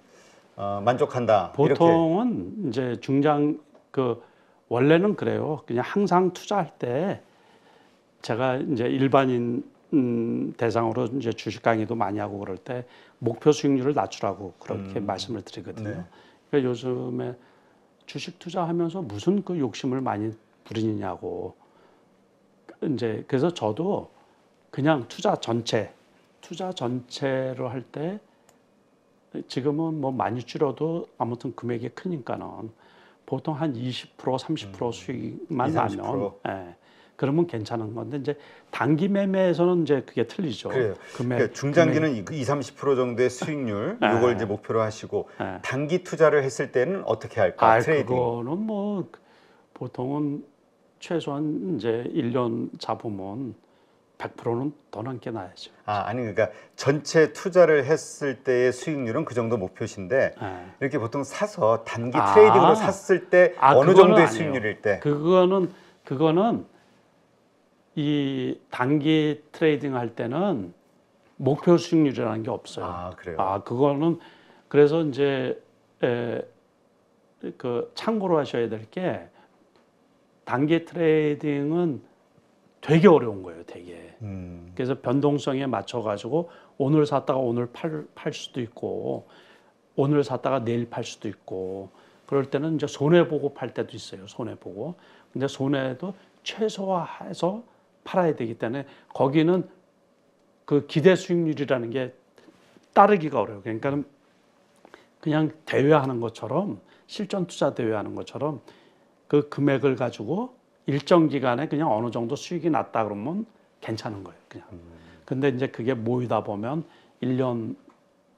만족한다. 보통은 이제 원래는 그래요. 그냥 항상 투자할 때 제가 이제 일반인 대상으로 이제 주식 강의도 많이 하고 그럴 때 목표 수익률을 낮추라고 그렇게 말씀을 드리거든요. 네. 그러니까 요즘에 주식 투자하면서 무슨 그 욕심을 많이 부리느냐고 이제 그래서 저도 그냥 투자 전체로 할 때 지금은 뭐 많이 줄여도 아무튼 금액이 크니까는 보통 한 20% 30% 수익만 20, 나면 그러면 괜찮은 건데 이제 단기 매매에서는 이제 그게 틀리죠. 그래요. 금액, 그러니까 중장기는 20, 30% 정도의 수익률 이걸 이제 목표로 하시고 단기 투자를 했을 때는 어떻게 할까? 트레이딩. 그거는 뭐 보통은 최소한 이제 1년 잡으면 100%는 더 남게 나야죠. 아니 그러니까 전체 투자를 했을 때의 수익률은 그 정도 목표신데 이렇게 보통 사서 단기 트레이딩으로 샀을 때 어느 정도의 수익률일 때? 그거는 이 단기 트레이딩 할 때는 목표 수익률이라는 게 없어요. 그래요. 그거는 그래서 이제 그 참고로 하셔야 될 게 단기 트레이딩은 되게 어려운 거예요, 되게. 그래서 변동성에 맞춰 가지고 오늘 샀다가 오늘 팔 수도 있고 오늘 샀다가 내일 팔 수도 있고 그럴 때는 이제 손해 보고 팔 때도 있어요, 손해 보고. 근데 손해도 최소화해서 팔아야 되기 때문에 거기는 그 기대 수익률이라는 게 따르기가 어려워요. 그러니까 그냥 대회하는 것처럼 실전 투자 대회하는 것처럼 그 금액을 가지고 일정 기간에 그냥 어느 정도 수익이 났다 그러면 괜찮은 거예요, 그냥. 근데 이제 그게 모이다 보면 1년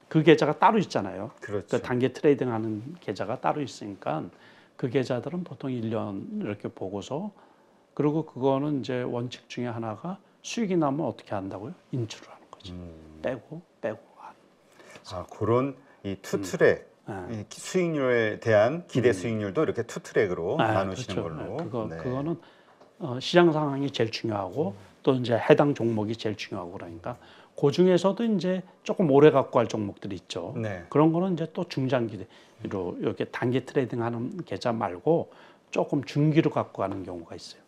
그 계좌가 따로 있잖아요. 그렇죠. 그 단기 트레이딩 하는 계좌가 따로 있으니까 그 계좌들은 보통 1년 이렇게 보고서 그리고 그거는 이제 원칙 중에 하나가 수익이 나면 어떻게 한다고요? 인출을 하는 거죠. 빼고. 그런 이 투트랙 이 수익률에 대한 기대 수익률도 이렇게 투트랙으로 나누시는 그렇죠. 걸로. 그거는 시장 상황이 제일 중요하고 또 이제 해당 종목이 제일 중요하고 그러니까 그 중에서도 이제 조금 오래 갖고 할 종목들이 있죠. 그런 거는 이제 또 중장기로 이렇게 단기 트레이딩하는 계좌 말고 조금 중기로 갖고 가는 경우가 있어요.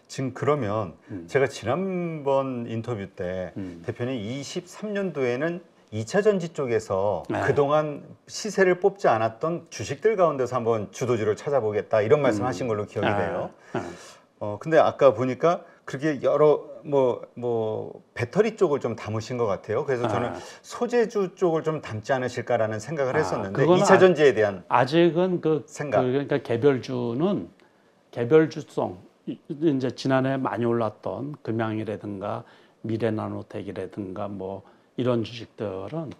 지금 그러면 제가 지난번 인터뷰 때 대표님 23년도에는 2차 전지 쪽에서 그동안 시세를 뽑지 않았던 주식들 가운데서 한번 주도주를 찾아보겠다 이런 말씀하신 걸로 기억이 돼요. 근데 아까 보니까 그렇게 여러 배터리 쪽을 좀 담으신 것 같아요. 그래서 저는 소재주 쪽을 좀 담지 않으실까라는 생각을 했었는데 2차 전지에 대한 아직은 생각. 그러니까 개별주성 이제 지난해 많이 올랐던 금양이라든가 미래나노텍이라든가 뭐 이런 주식들은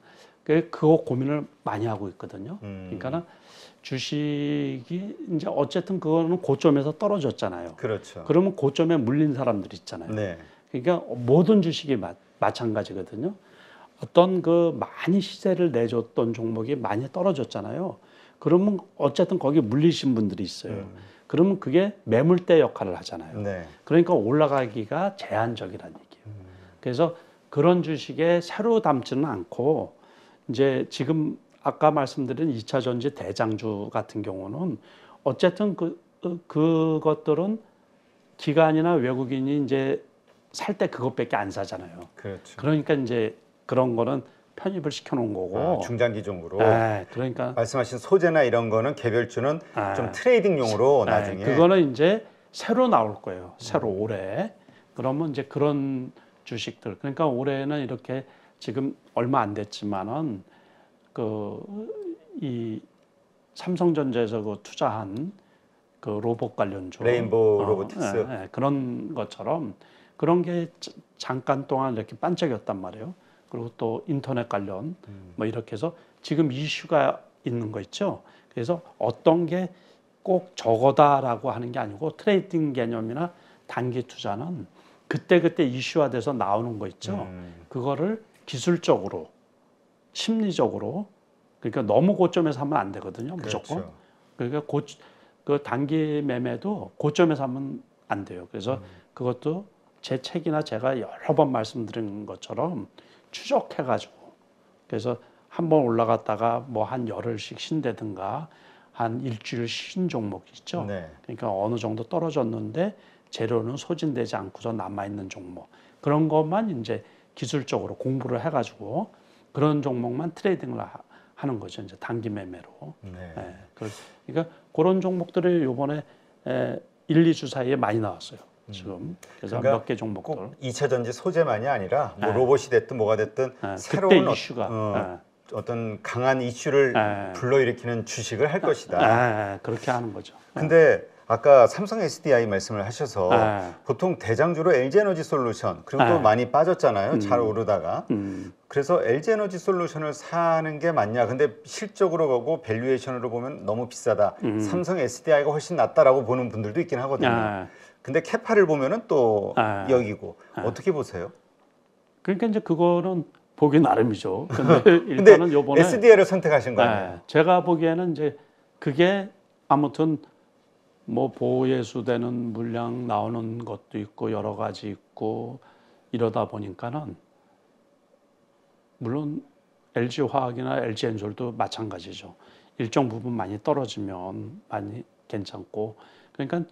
그거 고민을 많이 하고 있거든요. 그러니까는 주식이 이제 어쨌든 그거는 고점에서 떨어졌잖아요. 그렇죠. 그러면 고점에 물린 사람들이 있잖아요. 그러니까 모든 주식이 마찬가지거든요. 어떤 그 많이 시세를 내줬던 종목이 많이 떨어졌잖아요. 그러면 어쨌든 거기 물리신 분들이 있어요. 그러면 그게 매물대 역할을 하잖아요. 그러니까 올라가기가 제한적이라는 얘기예요. 그래서 그런 주식에 새로 담지는 않고 이제 지금 아까 말씀드린 2차 전지 대장주 같은 경우는 어쨌든 그것들은 기관이나 외국인이 이제 살 때 그것밖에 안 사잖아요. 그렇죠. 그러니까 이제 그런 거는 편입을 시켜놓은 거고. 중장기종으로. 그러니까 말씀하신 소재나 이런 거는 개별주는 좀 트레이딩용으로 나중에. 그거는 이제 새로 나올 거예요. 새로 올해. 그러면 이제 그런 주식들. 그러니까 올해는 이렇게 지금 얼마 안 됐지만은 이 삼성전자에서 그 투자한 그 로봇 관련주. 레인보우 로보틱스. 그런 것처럼 그런 게 잠깐 동안 이렇게 반짝였단 말이에요. 그리고 또 인터넷 관련 뭐 이렇게 해서 지금 이슈가 있는 거 있죠. 그래서 어떤 게 꼭 저거다라고 하는 게 아니고 트레이딩 개념이나 단기 투자는 그때그때 이슈화돼서 나오는 거 있죠. 그거를 기술적으로, 심리적으로, 그러니까 너무 고점에서 하면 안 되거든요. 무조건. 그렇죠. 그러니까 그 단기 매매도 고점에서 하면 안 돼요. 그래서 그것도 제 책이나 제가 여러 번 말씀드린 것처럼 추적해가지고, 그래서 한번 올라갔다가 뭐 한 열흘씩 쉰다든가 한 일주일 쉰 종목이 있죠. 네. 그러니까 어느 정도 떨어졌는데 재료는 소진되지 않고서 남아있는 종목, 그런 것만 이제 기술적으로 공부를 해가지고 그런 종목만 트레이딩을 하는 거죠. 이제 단기 매매로. 네. 예, 그러니까 그런 종목들이 요번에 1, 2주 사이에 많이 나왔어요. 지금. 그래서 그러니까 몇 개 종목들. 꼭 2차 전지 소재만이 아니라 뭐 네. 로봇이 됐든 뭐가 됐든 그때 새로운 이슈가. 어떤 강한 이슈를 불러일으키는 주식을 할 것이다. 그렇게 하는 거죠. 근데 아까 삼성 SDI 말씀을 하셔서 보통 대장주로 LG에너지솔루션 그리고 또 많이 빠졌잖아요. 잘 오르다가. 그래서 LG에너지솔루션을 사는 게 맞냐. 근데 실적으로 보고 밸류에이션으로 보면 너무 비싸다. 삼성 SDI가 훨씬 낫다라고 보는 분들도 있긴 하거든요. 근데 캐파를 보면은 또 여기고 어떻게 보세요? 그러니까 이제 그거는 보기 나름이죠. 근데 일단은 요번에 SDI를 선택하신 거예요. 제가 보기에는 이제 그게 아무튼 뭐 보호예수되는 물량 나오는 것도 있고 여러 가지 있고 이러다 보니까는 물론 LG화학이나 LG엔솔도 마찬가지죠. 일정 부분 많이 떨어지면 많이 괜찮고, 그러니까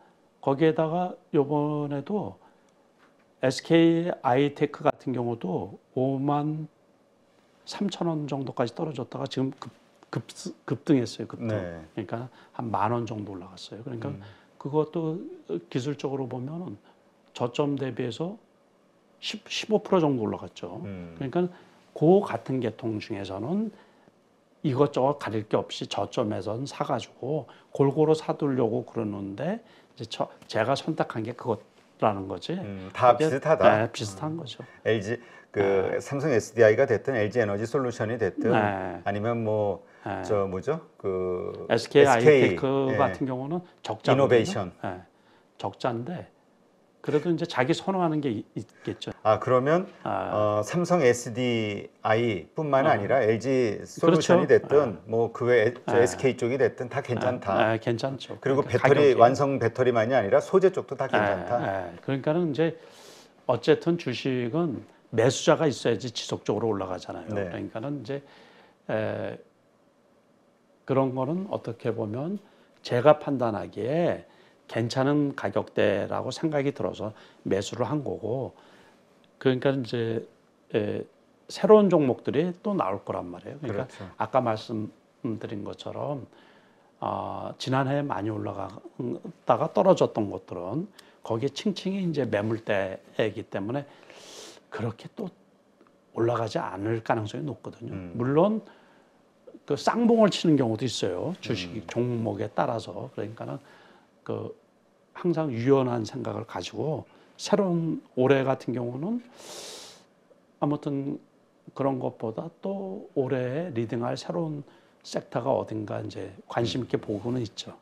거기에다가 요번에도 SK 아이테크 같은 경우도 5만 3천 원 정도까지 떨어졌다가 지금 급등했어요. 급등. 네. 그러니까 한 10,000원 정도 올라갔어요. 그러니까 그것도 기술적으로 보면은 저점 대비해서 15% 정도 올라갔죠. 그러니까 그 같은 계통 중에서는 이것저것 가릴 게 없이 저점에선 사가지고 골고루 사두려고 그러는데 이제 제가 선택한 게 그것라는 거지. 다 비슷하다. 네, 비슷한 거죠. LG 삼성 SDI가 됐든 LG 에너지 솔루션이 됐든 아니면 뭐 저 뭐죠? 그 SK 아이테크 같은 경우는 적자 이노베이션. 적자인데 그래도 이제 자기 선호하는 게 있겠죠. 그러면 삼성 SDI뿐만 아니라 LG 솔루션이 그렇죠. 됐든 뭐 그 외 SK 쪽이 됐든 다 괜찮다. 괜찮죠. 그리고 그러니까 배터리 가격이. 완성 배터리만이 아니라 소재 쪽도 다 괜찮다. 그러니까는 이제 어쨌든 주식은 매수자가 있어야지 지속적으로 올라가잖아요. 네. 그러니까는 이제 그런 거는 어떻게 보면 제가 판단하기에 괜찮은 가격대라고 생각이 들어서 매수를 한 거고, 그러니까 이제 새로운 종목들이 또 나올 거란 말이에요. 그러니까 그렇죠. 아까 말씀드린 것처럼 지난해에 많이 올라가다가 떨어졌던 것들은 거기에 층층이 이제 매물대이기 때문에 그렇게 또 올라가지 않을 가능성이 높거든요. 물론 그 쌍봉을 치는 경우도 있어요. 주식 종목에 따라서. 그러니까는 그 항상 유연한 생각을 가지고 새로운 올해 같은 경우는 아무튼 그런 것보다 또 올해 리딩할 새로운 섹터가 어딘가 이제 관심 있게 보고는 있죠.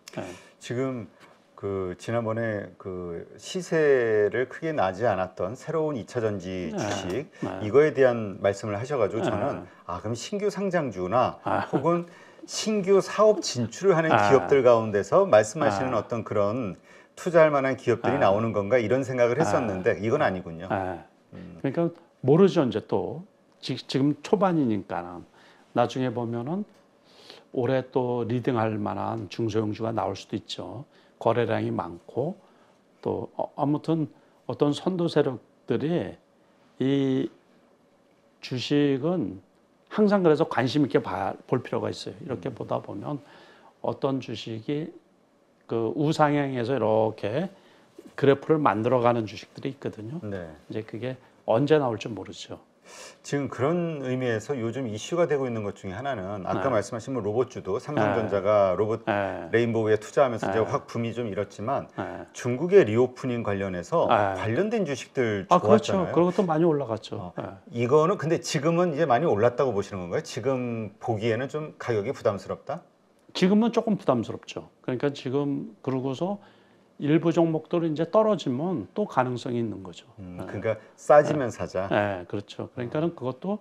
지금 그 지난번에 그 시세를 크게 나지 않았던 새로운 2차 전지 주식 이거에 대한 말씀을 하셔가지고 저는 그럼 신규 상장주나 혹은 신규 사업 진출을 하는 기업들 가운데서 말씀하시는 어떤 그런 투자할 만한 기업들이 나오는 건가 이런 생각을 했었는데 이건 아니군요. 그러니까 모르죠. 이제 또 지금 초반이니까 나중에 보면은 올해 또 리딩할 만한 중소형주가 나올 수도 있죠. 거래량이 많고 또 아무튼 어떤 선도 세력들이 이 주식은 항상 그래서 관심 있게 볼 필요가 있어요. 이렇게 보다 보면 어떤 주식이 그 우상향에서 이렇게 그래프를 만들어가는 주식들이 있거든요. 네. 이제 그게 언제 나올지 모르죠. 지금 그런 의미에서 요즘 이슈가 되고 있는 것 중에 하나는 아까 말씀하신 뭐 로봇주도 삼성전자가 로봇 레인보우에 투자하면서 이제 확 붐이 좀 일었지만 중국의 리오프닝 관련해서 관련된 주식들 좋았잖아요. 그렇죠. 그것도 많이 올라갔죠. 이거는 근데 지금은 이제 많이 올랐다고 보시는 건가요? 지금 보기에는 좀 가격이 부담스럽다? 지금은 조금 부담스럽죠. 그러니까 지금 그러고서 일부 종목들은 이제 떨어지면 또 가능성이 있는 거죠. 그러니까 싸지면 사자. 네, 그렇죠. 그러니까는 그것도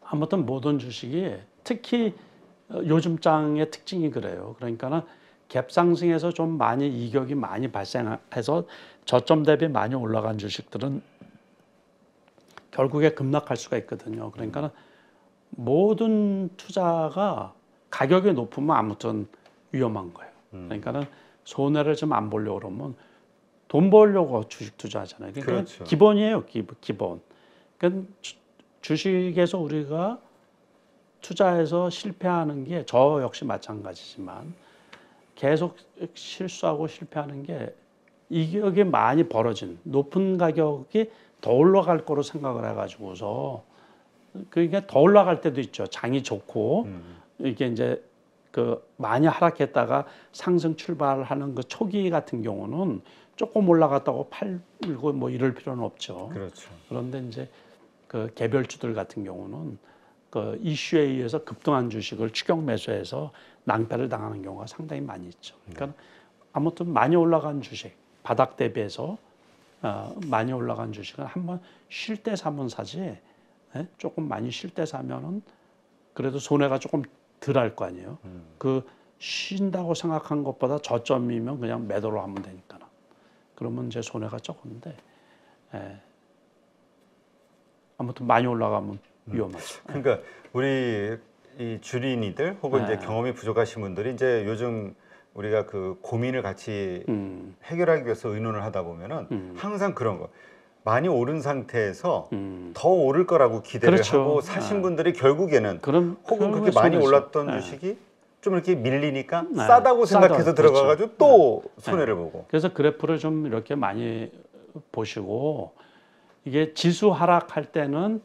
아무튼 모든 주식이 특히 요즘 장의 특징이 그래요. 그러니까는 갭 상승에서 좀 많이 이격이 많이 발생해서 저점 대비 많이 올라간 주식들은 결국에 급락할 수가 있거든요. 그러니까는 모든 투자가 가격이 높으면 아무튼 위험한 거예요. 그러니까는 손해를 좀 안 보려고 그러면 돈 벌려고 주식 투자하잖아요. 그러니까 그렇죠. 기본이에요, 기본. 그러니까 주식에서 우리가 투자해서 실패하는 게 저 역시 마찬가지지만 계속 실수하고 실패하는 게 이격이 많이 벌어진 높은 가격이 더 올라갈 거로 생각을 해가지고서 그게 더 올라갈 때도 있죠. 장이 좋고 이게 이제 그 많이 하락했다가 상승 출발하는 그 초기 같은 경우는 조금 올라갔다고 팔고 뭐 이럴 필요는 없죠. 그렇죠. 그런데 이제 그 개별주들 같은 경우는 그 이슈에 의해서 급등한 주식을 추격 매수해서 낭패를 당하는 경우가 상당히 많이 있죠. 그러니까 아무튼 많이 올라간 주식 바닥 대비해서 많이 올라간 주식은 한번 쉴 때 사면 사지. 예? 조금 많이 쉴 때 사면은 그래도 손해가 조금 덜 할 거 아니에요. 그 쉰다고 생각한 것보다 저점이면 그냥 매도로 하면 되니까. 그러면 이제 손해가 적은데 아무튼 많이 올라가면 위험하죠. 그러니까 우리 이 주린이들 혹은 이제 경험이 부족하신 분들이 이제 요즘 우리가 그 고민을 같이 해결하기 위해서 의논을 하다 보면은 항상 그런 거 많이 오른 상태에서 더 오를 거라고 기대를 그렇죠. 하고 사신 분들이 결국에는 그럼 혹은 그렇게 많이 손해죠. 올랐던 주식이 좀 이렇게 밀리니까 네. 싸다고 생각해서 그렇죠. 들어가가지고 또 손해를 보고. 그래서 그래프를 좀 이렇게 많이 보시고 이게 지수 하락할 때는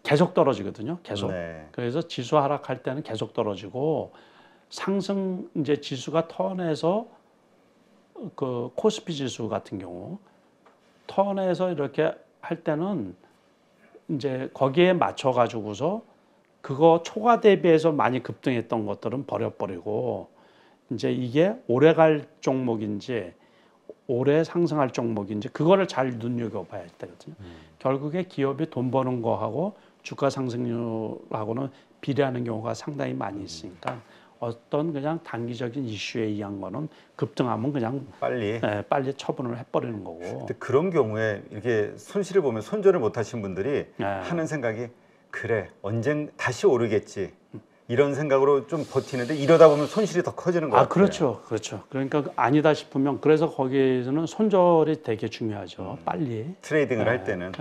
계속 떨어지거든요. 계속. 네. 그래서 지수 하락할 때는 계속 떨어지고 상승 이제 지수가 턴해서 그 코스피 지수 같은 경우 턴해서 이렇게 할 때는 이제 거기에 맞춰 가지고서 그거 초과 대비해서 많이 급등했던 것들은 버려버리고 이제 이게 오래 갈 종목인지 오래 상승할 종목인지 그거를 잘 눈여겨봐야 되거든요. 결국에 기업이 돈 버는 거하고 주가 상승률하고는 비례하는 경우가 상당히 많이 있으니까 어떤 그냥 단기적인 이슈에 의한 거는 급등하면 그냥 빨리 처분을 해버리는 거고. 근데 그런 경우에 이렇게 손실을 보면 손절을 못 하신 분들이 네. 하는 생각이 그래 언젠 다시 오르겠지 이런 생각으로 좀 버티는데 이러다 보면 손실이 더 커지는 것 같아요. 그렇죠, 그렇죠. 그러니까 아니다 싶으면 그래서 거기에서는 손절이 되게 중요하죠. 빨리 트레이딩을 할 때는.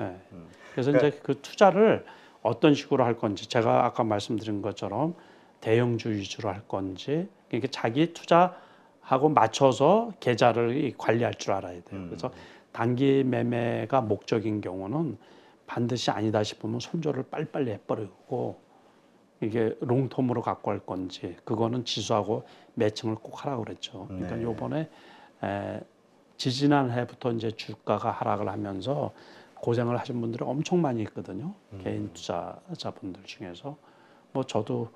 그래서 이제 그 투자를 어떤 식으로 할 건지 제가 아까 말씀드린 것처럼 대형주 위주로 할 건지 그러니까 자기 투자하고 맞춰서 계좌를 관리할 줄 알아야 돼요. 그래서 단기 매매가 목적인 경우는 반드시 아니다 싶으면 손절을 빨리빨리 해버리고 이게 롱텀으로 갖고 갈 건지 그거는 지수하고 매칭을 꼭 하라고 그랬죠. 그러니까 요번에 지지난 해부터 이제 주가가 하락을 하면서 고생을 하신 분들이 엄청 많이 있거든요. 개인 투자자분들 중에서 뭐 저도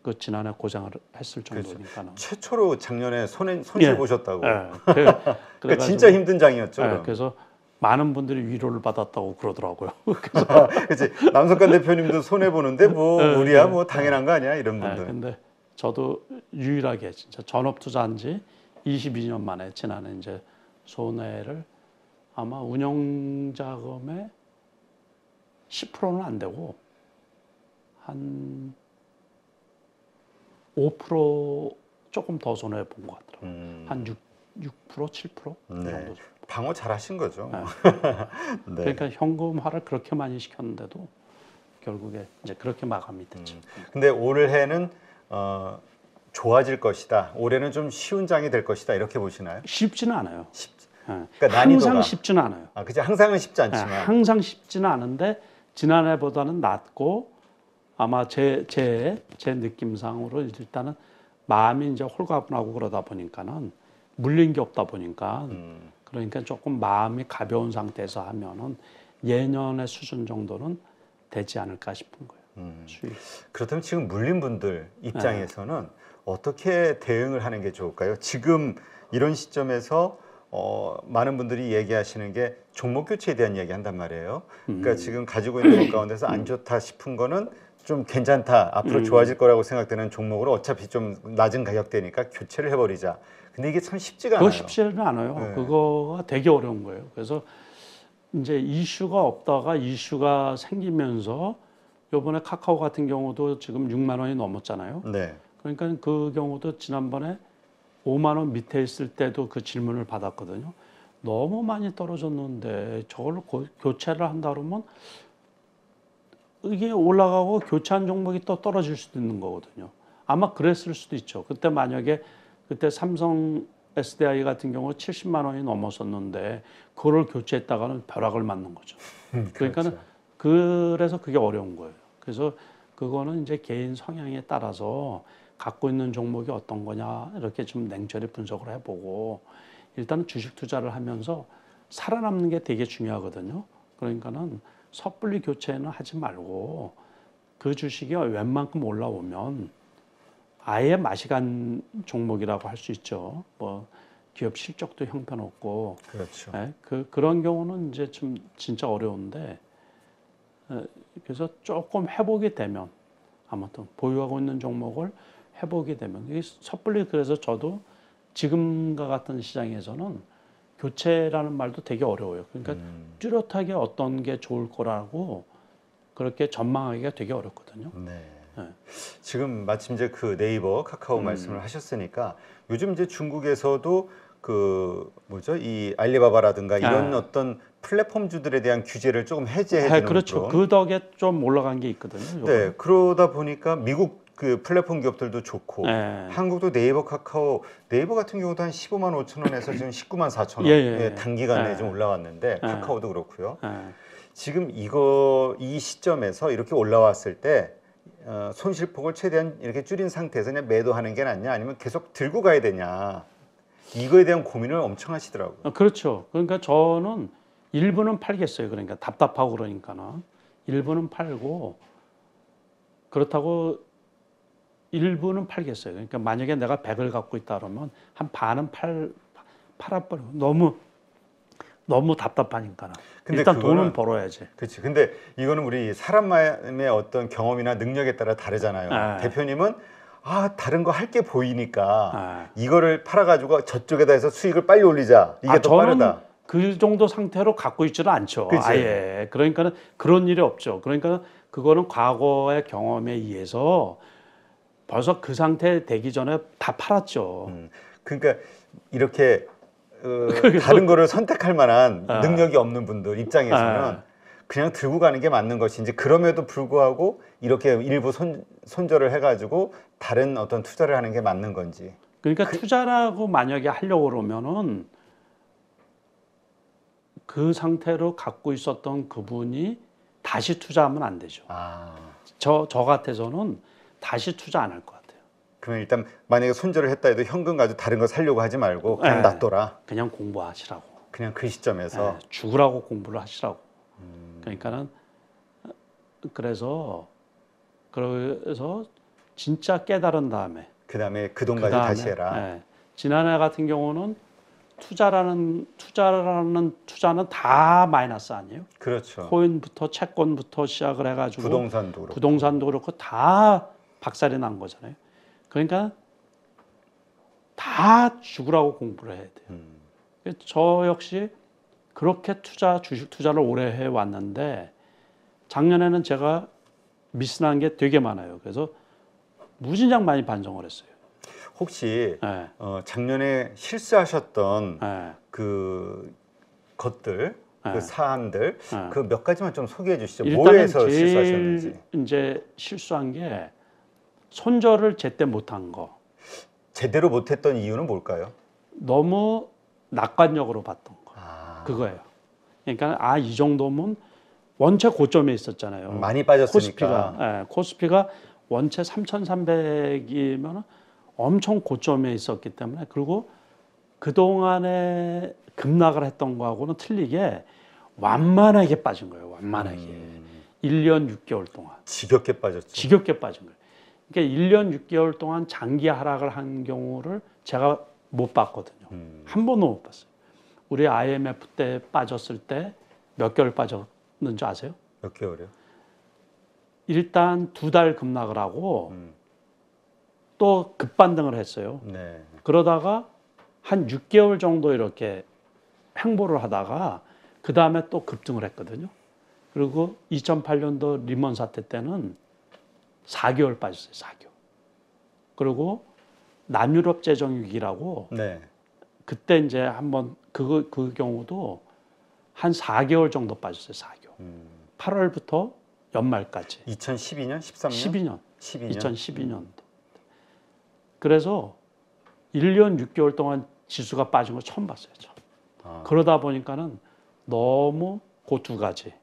그 지난해 고생을 했을 정도니까는. 최초로 작년에 손실 보셨다고. 그러니까 진짜 힘든 장이었죠. 그래서 많은 분들이 위로를 받았다고 그러더라고요. 그렇지. 남석관 대표님도 손해 보는데 뭐 우리야 뭐 당연한 거 아니야 이런 분들. 근데 저도 유일하게 진짜 전업 투자한 지 22년 만에 지난해 이제 손해를 아마 운영 자금의 10%는 안 되고 한 5% 조금 더 손해 본 것 같더라고요. 한 6%, 7% 그 정도. 방어 잘하신 거죠. 네. 그러니까 현금화를 그렇게 많이 시켰는데도 결국에 이제 그렇게 마감이 됐죠. 근데 올해는 좋아질 것이다. 올해는 좀 쉬운 장이 될 것이다. 이렇게 보시나요? 쉽지는 않아요. 그러니까 항상 쉽지는 않아요. 그치. 항상은 쉽지 않지만. 항상 쉽지는 않은데 지난해보다는 낫고 아마 제 느낌상으로 일단은 마음이 이제 홀가분하고 그러다 보니까는 물린 게 없다 보니까 그러니까 조금 마음이 가벼운 상태에서 하면은 예년의 수준 정도는 되지 않을까 싶은 거예요. 수익. 그렇다면 지금 물린 분들 입장에서는 어떻게 대응을 하는 게 좋을까요? 지금 이런 시점에서 많은 분들이 얘기하시는 게 종목 교체에 대한 이야기 한단 말이에요. 그러니까 지금 가지고 있는 것 가운데서 안 좋다 싶은 거는 좀 괜찮다, 앞으로 좋아질 거라고 생각되는 종목으로 어차피 좀 낮은 가격대니까 교체를 해버리자. 근데 이게 참 쉽지가 그거 않아요. 쉽지는 않아요. 네. 그거가 되게 어려운 거예요. 그래서 이제 이슈가 없다가 이슈가 생기면서 요번에 카카오 같은 경우도 지금 6만 원이 넘었잖아요. 네. 그러니까 그 경우도 지난번에 5만 원 밑에 있을 때도 그 질문을 받았거든요. 너무 많이 떨어졌는데 저걸로 교체를 한다 그러면 이게 올라가고 교체한 종목이 또 떨어질 수도 있는 거거든요. 아마 그랬을 수도 있죠. 그때 만약에 그때 삼성 SDI 같은 경우 70만 원이 넘었었는데 그거를 교체했다가는 벼락을 맞는 거죠. 그러니까는 그렇죠. 그래서 그게 어려운 거예요. 그래서 그거는 이제 개인 성향에 따라서 갖고 있는 종목이 어떤 거냐 이렇게 좀 냉철히 분석을 해보고 일단은 주식 투자를 하면서 살아남는 게 되게 중요하거든요. 그러니까는 섣불리 교체는 하지 말고 그 주식이 웬만큼 올라오면 아예 맛이 간 종목이라고 할 수 있죠. 뭐 기업 실적도 형편없고, 그렇죠. 예? 그런 경우는 이제 좀 진짜 어려운데, 그래서 조금 회복이 되면 아무튼 보유하고 있는 종목을 회복이 되면 이게 섣불리 그래서 저도 지금과 같은 시장에서는 교체라는 말도 되게 어려워요. 그러니까 뚜렷하게 어떤 게 좋을 거라고 그렇게 전망하기가 되게 어렵거든요. 네. 네. 지금 마침 이제 그 네이버, 카카오 말씀을 하셨으니까 요즘 이제 중국에서도 그 뭐죠? 이 알리바바라든가 이런 어떤 플랫폼주들에 대한 규제를 조금 해제해 주는 그렇죠. 그런. 그 덕에 좀 올라간 게 있거든요. 네. 그러다 보니까 미국 그 플랫폼 기업들도 좋고 네. 한국도 네이버, 카카오, 네이버 같은 경우도 한 15만 5천 원에서 지금 19만 4천 원 예. 단기간에 좀 올라왔는데 예. 카카오도 그렇고요. 예. 지금 이 시점에서 이렇게 올라왔을 때 손실폭을 최대한 이렇게 줄인 상태에서 그냥 매도하는 게 낫냐 아니면 계속 들고 가야 되냐 이거에 대한 고민을 엄청 하시더라고요. 그렇죠. 그러니까 저는 일부는 팔겠어요. 그러니까 답답하고 그러니까는 일부는 팔고 그렇다고 일부는 팔겠어요. 그러니까 만약에 내가 100을 갖고 있다 그러면 한 반은 팔아버리고 너무 답답하니까. 근데 일단 그거는- 돈은 벌어야지. 그렇지. 근데 이거는 우리 사람만의 어떤 경험이나 능력에 따라 다르잖아요. 네. 대표님은 다른 거 할 게 보이니까 네. 이거를 팔아가지고 저쪽에다 해서 수익을 빨리 올리자. 이게 더 저는 빠르다. 그 정도 상태로 갖고 있지는 않죠. 그치? 아예. 그러니까는 그런 일이 없죠. 그러니까 그거는 과거의 경험에 의해서 벌써 그 상태 되기 전에 다 팔았죠. 그러니까 이렇게 다른 거를 선택할 만한 능력이 없는 분들 입장에서는 그냥 들고 가는 게 맞는 것인지 그럼에도 불구하고 이렇게 일부 손절을 해가지고 다른 어떤 투자를 하는 게 맞는 건지. 그러니까 투자라고 만약에 하려고 그러면은 그 상태로 갖고 있었던 그분이 다시 투자하면 안 되죠. 저 같아서는 다시 투자 안 할 것 같아요. 그러면 일단 만약에 손절을 했다 해도 현금 가지고 다른 거 살려고 하지 말고 그냥 네. 놔둬라. 그냥 공부하시라고. 그냥 그 시점에서. 죽으라고 공부를 하시라고. 그러니까는 그래서 진짜 깨달은 다음에 그다음에 그 돈 가지고 다시 해라. 지난해 같은 경우는 투자는 다 마이너스 아니에요? 그렇죠. 코인부터 채권부터 시작을 해가지고 부동산도 그렇고 다 박살이 난 거잖아요. 그러니까 다 죽으라고 공부를 해야 돼요. 저 역시 그렇게 주식 투자를 오래 해왔는데 작년에는 제가 미스난 게 되게 많아요. 그래서 무진장 많이 반성을 했어요. 혹시 작년에 실수하셨던 그 것들, 그 사안들, 그 몇 가지만 좀 소개해 주시죠. 뭐에서 실수하셨는지. 이제 실수한 게 손절을 제때 못한 거. 제대로 못했던 이유는 뭘까요? 너무 낙관적으로 봤던 거. 그거예요. 그러니까 이 정도면 원체 고점에 있었잖아요. 많이 빠졌으니까. 코스피가 원체 3,300이면 엄청 고점에 있었기 때문에 그리고 그동안에 급락을 했던 거하고는 틀리게 완만하게 빠진 거예요. 완만하게. 1년 6개월 동안. 지겹게 빠졌죠. 지겹게 빠진 거예요. 그러니까 1년 6개월 동안 장기 하락을 한 경우를 제가 못 봤거든요. 한 번도 못 봤어요. 우리 IMF 때 빠졌을 때 몇 개월 빠졌는지 아세요? 몇 개월이요? 일단 2달 급락을 하고 또 급반등을 했어요. 네. 그러다가 한 6개월 정도 이렇게 횡보를 하다가 그 다음에 또 급등을 했거든요. 그리고 2008년도 리먼 사태 때는 4개월 빠졌어요. 4개월. 그리고 남유럽 재정 위기라고 네. 그때 이제 한번 그 경우도 한 4개월 정도 빠졌어요. 4개월. 8월부터 연말까지. 2012년, 13년, 12년. 12년. 2012년도. 그래서 1년 6개월 동안 지수가 빠진 거 처음 봤어요. 그러다 보니까는 너무 그 두 가지.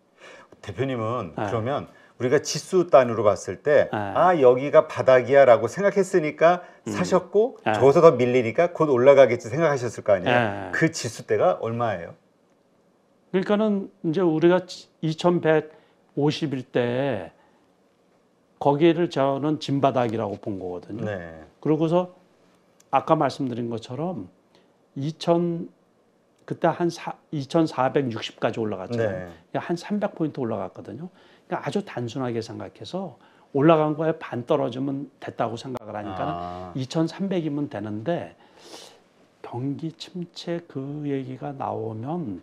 대표님은 네. 그러면 우리가 지수 단위로 봤을 때 네. 아, 여기가 바닥이야라고 생각했으니까 사셨고 저기서 더 밀리니까 곧 올라가겠지 생각하셨을 거 아니에요. 네. 그 지수대가 얼마예요? 그러니까는 이제 우리가 2150일 때 거기를 저는 진바닥이라고 본 거거든요. 네. 그러고서 아까 말씀드린 것처럼 그때 한 2460까지 올라갔잖아요. 네. 한 300포인트 올라갔거든요. 그러니까 아주 단순하게 생각해서 올라간 거에 반 떨어지면 됐다고 생각을 하니까 2300이면 되는데 경기 침체 그 얘기가 나오면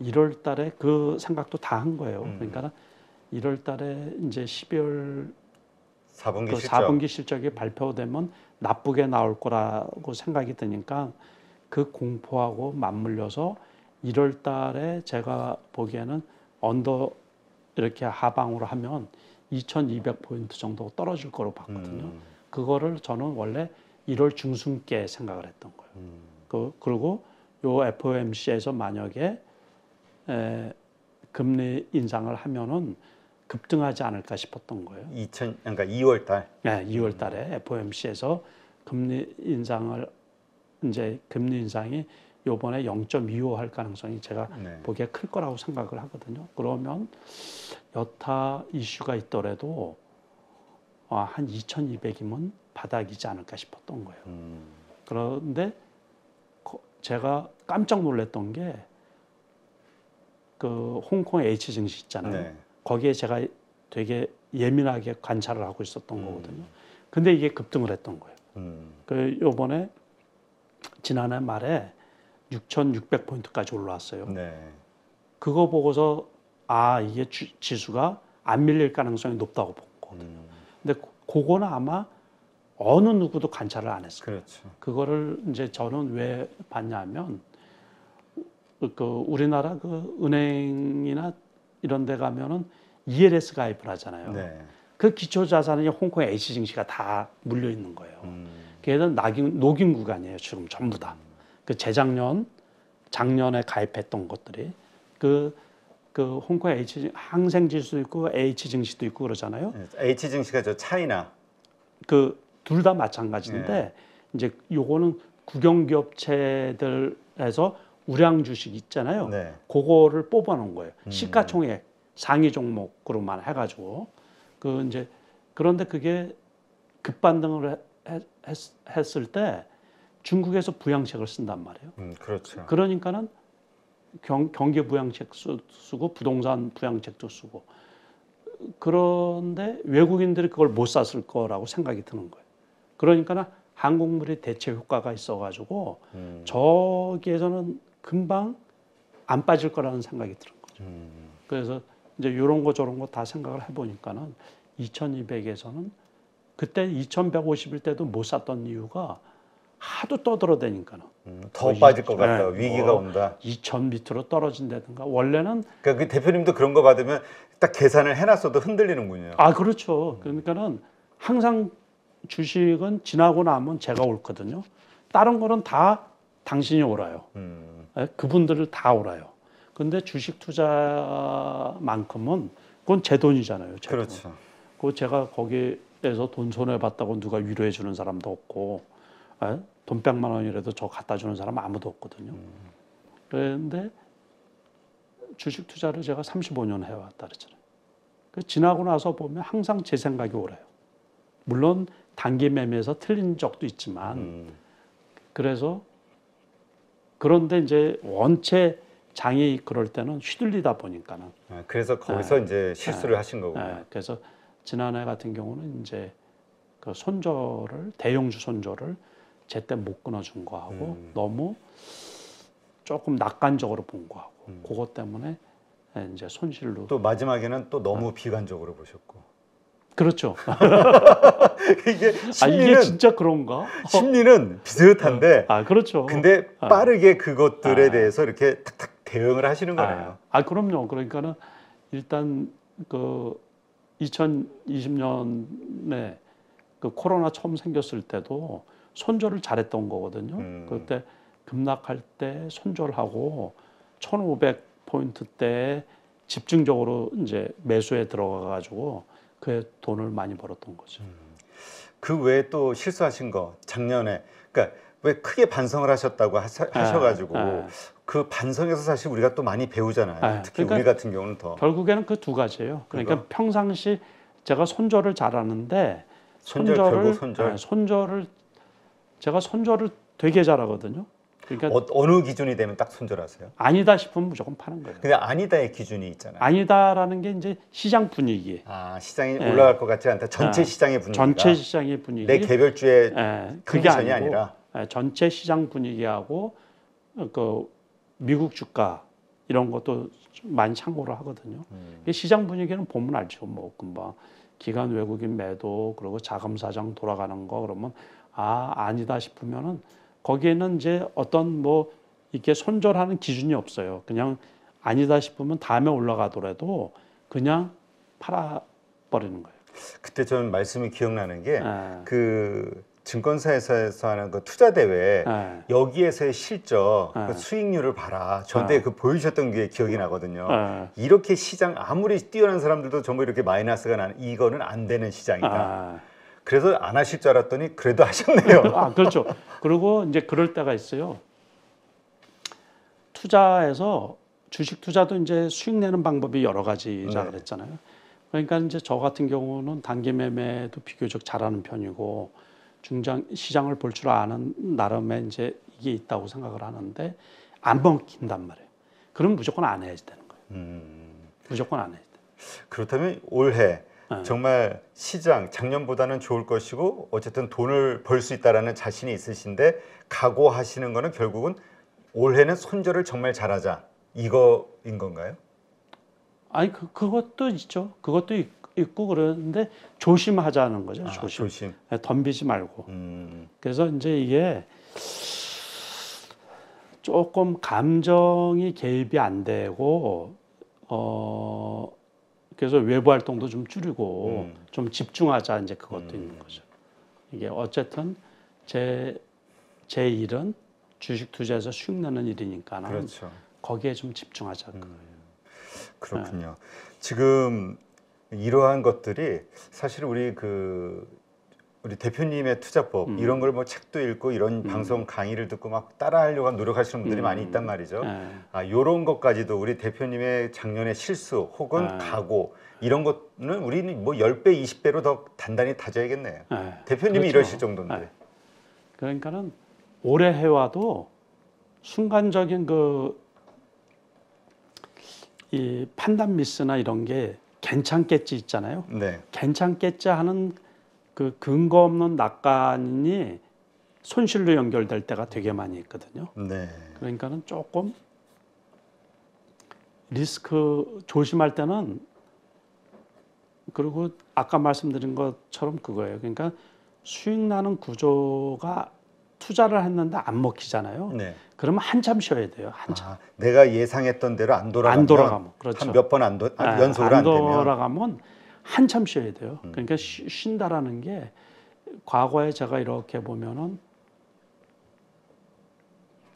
1월 달에 그 생각도 다 한 거예요. 그러니까 1월 달에 이제 12월 4분기 그 실적. 4분기 실적이 발표되면 나쁘게 나올 거라고 생각이 드니까 그 공포하고 맞물려서 1월 달에 제가 보기에는 언더 이렇게 하방으로 하면 2200포인트 정도 떨어질 거로 봤거든요. 그거를 저는 원래 1월 중순께 생각을 했던 거예요. 그리고 요 FOMC에서 만약에 금리 인상을 하면은 급등하지 않을까 싶었던 거예요. 그러니까 2월 달. 네, 2월 달에 FOMC에서 금리 인상이 요번에 0.25 할 가능성이 제가 네. 보기에 클 거라고 생각을 하거든요. 그러면 여타 이슈가 있더라도 한 2200이면 바닥이지 않을까 싶었던 거예요. 그런데 제가 깜짝 놀랐던 게 그 홍콩 H 증시 있잖아요. 네. 거기에 제가 되게 예민하게 관찰을 하고 있었던 거거든요. 근데 이게 급등을 했던 거예요. 그 요번에 지난해 말에 6,600포인트까지 올라왔어요. 네. 그거 보고서 이게 지수가 안 밀릴 가능성이 높다고 본 거거든요. 근데 그거는 아마 어느 누구도 관찰을 안 했어요. 그렇죠. 그거를 이제 저는 왜 봤냐면 그 우리나라 그 은행이나 이런 데 가면은 ELS 가입을 하잖아요. 네. 그 기초 자산이 홍콩 H 증시가 다 물려 있는 거예요. 걔는 녹인 구간이에요. 지금 전부 다. 그 작년에 가입했던 것들이 그 홍콩 H 항생 지수도 있고 H 증시도 있고 그러잖아요. H 증시가 저 차이나. 그 둘 다 마찬가지인데 이제 요거는 국영기업체들에서 우량 주식 있잖아요. 네. 그거를 뽑아놓은 거예요. 시가총액 상위 종목으로만 해가지고 그런데 그게 급반등을 했을 때 중국에서 부양책을 쓴단 말이에요. 그렇죠. 그러니까는 경기 부양책 쓰고 부동산 부양책도 쓰고 그런데 외국인들이 그걸 못 샀을 거라고 생각이 드는 거예요. 그러니까는 한국물이 대체 효과가 있어가지고 저기에서는 금방 안 빠질 거라는 생각이 드는 거죠. 그래서 이제 이런 거 저런 거 다 생각을 해보니까는 2200에서는 그때 2150일 때도 못 샀던 이유가 하도 떠들어대니까는 더 빠질 것 같다. 위기가 온다. 2000 밑으로 떨어진다든가 원래는 그러니까 그 대표님도 그런 거 받으면 딱 계산을 해놨어도 흔들리는군요. 그렇죠. 그러니까는 항상 주식은 지나고 나면 제가 옳거든요. 다른 거는 다 당신이 옳아요. 그분들을 다 옳아요. 근데 주식 투자만큼은 그건 제 돈이잖아요. 제 그렇죠. 돈. 그 제가 거기에서 돈 손해 봤다고 누가 위로해 주는 사람도 없고, 돈 100만 원이라도 저 갖다 주는 사람 아무도 없거든요. 그런데 주식 투자를 제가 35년 해왔다 그랬잖아요. 지나고 나서 보면 항상 제 생각이 옳아요. 물론 단기 매매에서 틀린 적도 있지만 그래서 그런데 이제 원체 장이 그럴 때는 휘둘리다 보니까는 그래서 거기서 이제 실수를 하신 거군요. 그래서 지난해 같은 경우는 이제 그 손절을 대형주 손절을 제때 못 끊어준 거하고 너무 조금 낙관적으로 본 거하고 그것 때문에 이제 손실로 또 마지막에는 또 너무 비관적으로 보셨고. 그렇죠. 이게 이게 심리는 진짜 그런가? 심리는 비슷한데 그렇죠. 근데 빠르게 그것들에 대해서 이렇게 탁탁 대응을 하시는 거네요. 그럼요. 그러니까는 일단 그 2020년에 그 코로나 처음 생겼을 때도 손절을 잘했던 거거든요. 그때 급락할 때 손절하고 1,500포인트 때 집중적으로 이제 매수에 들어가 가지고 그 돈을 많이 벌었던 거죠. 그 외에 또 실수하신 거 작년에 그러니까 왜 크게 반성을 하셨다고 하셔가지고 그 반성에서 사실 우리가 또 많이 배우잖아요. 특히 그러니까 우리 같은 경우는 더 결국에는 그 두 가지예요. 그러니까 그거? 평상시 제가 손절을 잘하는데 결국 손절. 손절을 제가 손절을 되게 잘하거든요. 그러니까 어느 기준이 되면 딱 손절하세요? 아니다 싶으면 무조건 파는 거예요. 근데 아니다의 기준이 있잖아요. 아니다라는 게 이제 시장 분위기. 시장이 올라갈 것 같지 않다. 전체 시장의 분위기가 전체 시장의 분위기. 내 개별주의 그게 컨디션이 아니고 아니라 전체 시장 분위기하고 그 미국 주가 이런 것도 많이 참고를 하거든요. 시장 분위기는 보면 알죠. 뭐 금방 기관 외국인 매도 그리고 자금 사장 돌아가는 거 그러면 아니다 싶으면은 거기에는 이제 어떤 뭐 이렇게 손절하는 기준이 없어요. 그냥 아니다 싶으면 다음에 올라가더라도 그냥 팔아 버리는 거예요. 그때 저는 말씀이 기억나는 게 그 증권사에서 하는 그 투자 대회 여기에서의 실적 그 수익률을 봐라. 저한테 그 보여주셨던 게 기억이 나거든요. 이렇게 시장 아무리 뛰어난 사람들도 전부 이렇게 마이너스가 나는 이거는 안 되는 시장이다. 그래서 안 하실 줄 알았더니 그래도 하셨네요. 그렇죠. 그리고 이제 그럴 때가 있어요. 투자에서 주식 투자도 이제 수익 내는 방법이 여러 가지라 그랬잖아요. 그러니까 이제 저 같은 경우는 단기 매매도 비교적 잘하는 편이고 중장 시장을 볼 줄 아는 나름의 이제 이게 있다고 생각을 하는데 안 먹힌단 말이에요. 그럼 무조건 안 해야지 되는 거예요. 무조건 안 해야지 돼. 그렇다면 올해 정말 시장 작년보다는 좋을 것이고 어쨌든 돈을 벌 수 있다라는 자신이 있으신데 각오하시는 거는 결국은 올해는 손절을 정말 잘하자 이거인 건가요? 그것도 있죠. 그것도 있고 그러는데 조심하자는 거죠. 조심. 덤비지 말고. 그래서 이제 이게 조금 감정이 개입이 안 되고 그래서 외부 활동도 좀 줄이고 좀 집중하자 이제 그것도 있는 거죠. 이게 어쨌든 제 일은 주식 투자에서 수익 내는 일이니까는 그렇죠. 거기에 좀 집중하자. 그렇군요. 지금 이러한 것들이 사실 우리 대표님의 투자법 이런 걸 뭐 책도 읽고 이런 방송 강의를 듣고 막 따라하려고 노력하시는 분들이 많이 있단 말이죠. 이런 것까지도 우리 대표님의 작년의 실수 혹은 각오 이런 것은 우리는 뭐 10배, 20배로 더 단단히 다져야겠네요. 대표님이 그렇죠. 이러실 정도인데. 그러니까는 올해 해와도 순간적인 이 판단 미스나 이런 게 괜찮겠지 있잖아요. 네. 괜찮겠지 하는 그 근거 없는 낙관이 손실로 연결될 때가 되게 많이 있거든요. 네. 그러니까는 조금 리스크 조심할 때는 그리고 아까 말씀드린 것처럼 그거예요. 그러니까 수익 나는 구조가 투자를 했는데 안 먹히잖아요. 네. 그러면 한참 쉬어야 돼요. 한참. 내가 예상했던 대로 안 돌아가면 그렇죠. 한 몇 번 연속으로 안 되면 돌아가면 한참 쉬어야 돼요. 그러니까 쉰다라는 게 과거에 제가 이렇게 보면은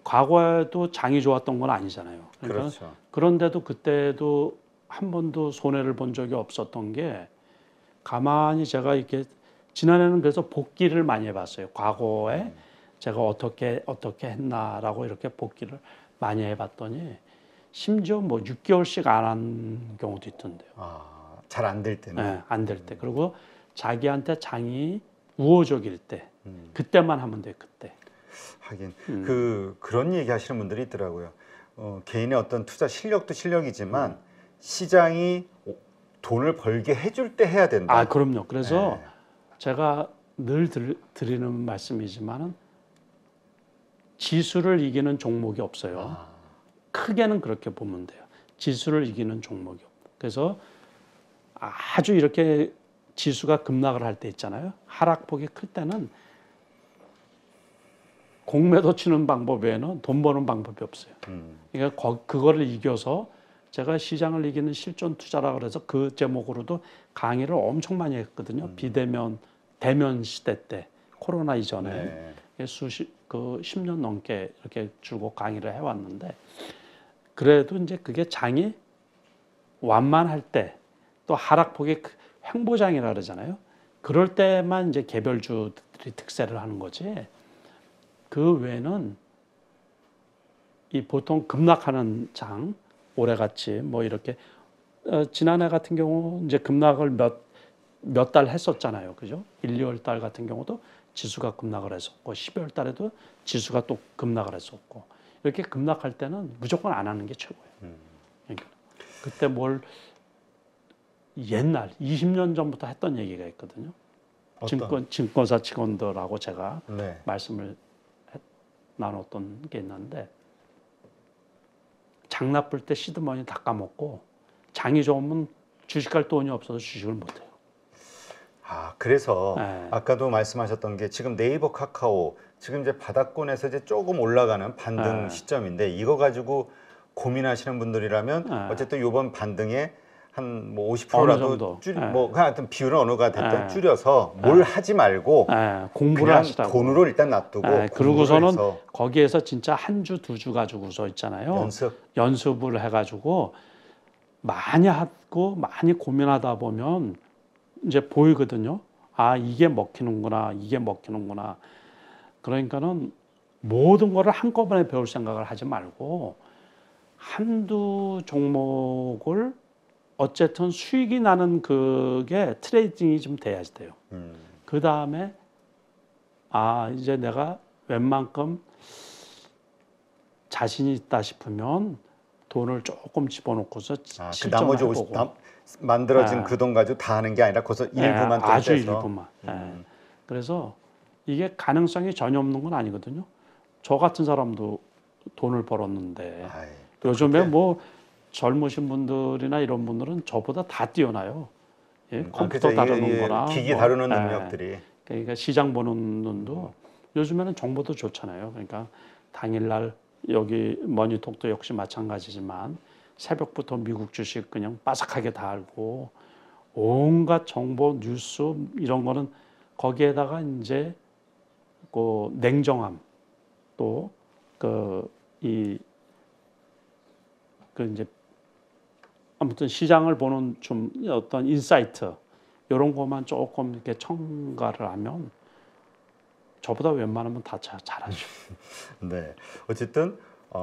과거에도 장이 좋았던 건 아니잖아요. 그러니까 그렇죠. 그런데도 그때도 한 번도 손해를 본 적이 없었던 게 가만히 제가 이렇게 지난해는 그래서 복기를 많이 해봤어요. 과거에 제가 어떻게 했나라고 이렇게 복기를 많이 해봤더니 심지어 뭐 6개월씩 안 한 경우도 있던데요. 잘 안 될 때는. 안 될 때. 그리고 자기한테 장이 우호적일 때 그때만 하면 돼요. 그때. 하긴 그런 얘기 하시는 분들이 있더라고요. 개인의 어떤 투자 실력도 실력이지만 시장이 돈을 벌게 해줄 때 해야 된다. 아, 그럼요. 그래서 네. 제가 늘 드리는 말씀이지만은 지수를 이기는 종목이 없어요. 크게는 그렇게 보면 돼요. 지수를 이기는 종목이 없고. 그래서 아주 이렇게 지수가 급락을 할 때 있잖아요. 하락폭이 클 때는 공매도 치는 방법 외에는 돈 버는 방법이 없어요. 그러니까 그거를 이겨서 제가 시장을 이기는 실존 투자라 그래서 그 제목으로도 강의를 엄청 많이 했거든요. 비대면 대면 시대 때 코로나 이전에 네. 10년 넘게 이렇게 줄곧 강의를 해왔는데 그래도 이제 그게 장이 완만할 때 또 하락폭이 횡보장이라 그러잖아요. 그럴 때만 이제 개별주들이 특세를 하는 거지. 그 외에는 이 보통 급락하는 장 올해같이 뭐 이렇게 지난해 같은 경우 이제 급락을 몇 달 했었잖아요. 그죠? 1, 2월 달 같은 경우도 지수가 급락을 했었고 12월 달에도 지수가 또 급락을 했었고 이렇게 급락할 때는 무조건 안 하는 게 최고예요. 그러니까 그때 뭘 옛날 20년 전부터 했던 얘기가 있거든요. 증권사 직원들하고 제가 네. 말씀을 나눴던 게 있는데 장 나쁠 때 시드머니 다 까먹고 장이 좋으면 주식할 돈이 없어서 주식을 못해요. 그래서 네. 아까도 말씀하셨던 게 지금 네이버 카카오 지금 이제 바닥권에서 이제 조금 올라가는 반등 네. 시점인데 이거 가지고 고민하시는 분들이라면 네. 어쨌든 이번 반등에 한 뭐 어느 50%라도 정도. 뭐 하여튼 비율은 어느가 됐든 네. 줄여서 뭘 하지 말고 공부를 그냥 하시라고. 돈으로 일단 놔두고 그러고서는 해서 거기에서 진짜 한 주, 두 주 가지고서 있잖아요. 연습을 해가지고 많이 하고 많이 고민하다 보면 이제 보이거든요. 아, 이게 먹히는구나, 이게 먹히는구나. 그러니까는 모든 거를 한꺼번에 배울 생각을 하지 말고 한두 종목을 어쨌든 수익이 나는 그게 트레이딩이 좀 돼야지 돼요. 그 다음에 이제 내가 웬만큼 자신이 있다 싶으면 돈을 조금 집어넣고서 그 실전을 나머지 해보고. 만들어진 그 돈 가지고 다 하는 게 아니라 거기서 일부만 또 아주 떼서. 일부만. 그래서 이게 가능성이 전혀 없는 건 아니거든요. 저 같은 사람도 돈을 벌었는데 요즘에 그렇게? 뭐 젊으신 분들이나 이런 분들은 저보다 다 뛰어나요. 예, 컴퓨터 그죠. 다루는 거나 기기 뭐, 다루는 능력들이. 그러니까 시장 보는 눈도 요즘에는 정보도 좋잖아요. 그러니까 당일날 여기 머니톡도 역시 마찬가지지만 새벽부터 미국 주식 그냥 빠삭하게 다 알고 온갖 정보 뉴스 이런 거는 거기에다가 이제 그 냉정함 또 이제 아무튼 시장을 보는 좀 어떤 인사이트 이런 것만 조금 이렇게 첨가를 하면 저보다 웬만하면 다 잘하죠. 네. 어쨌든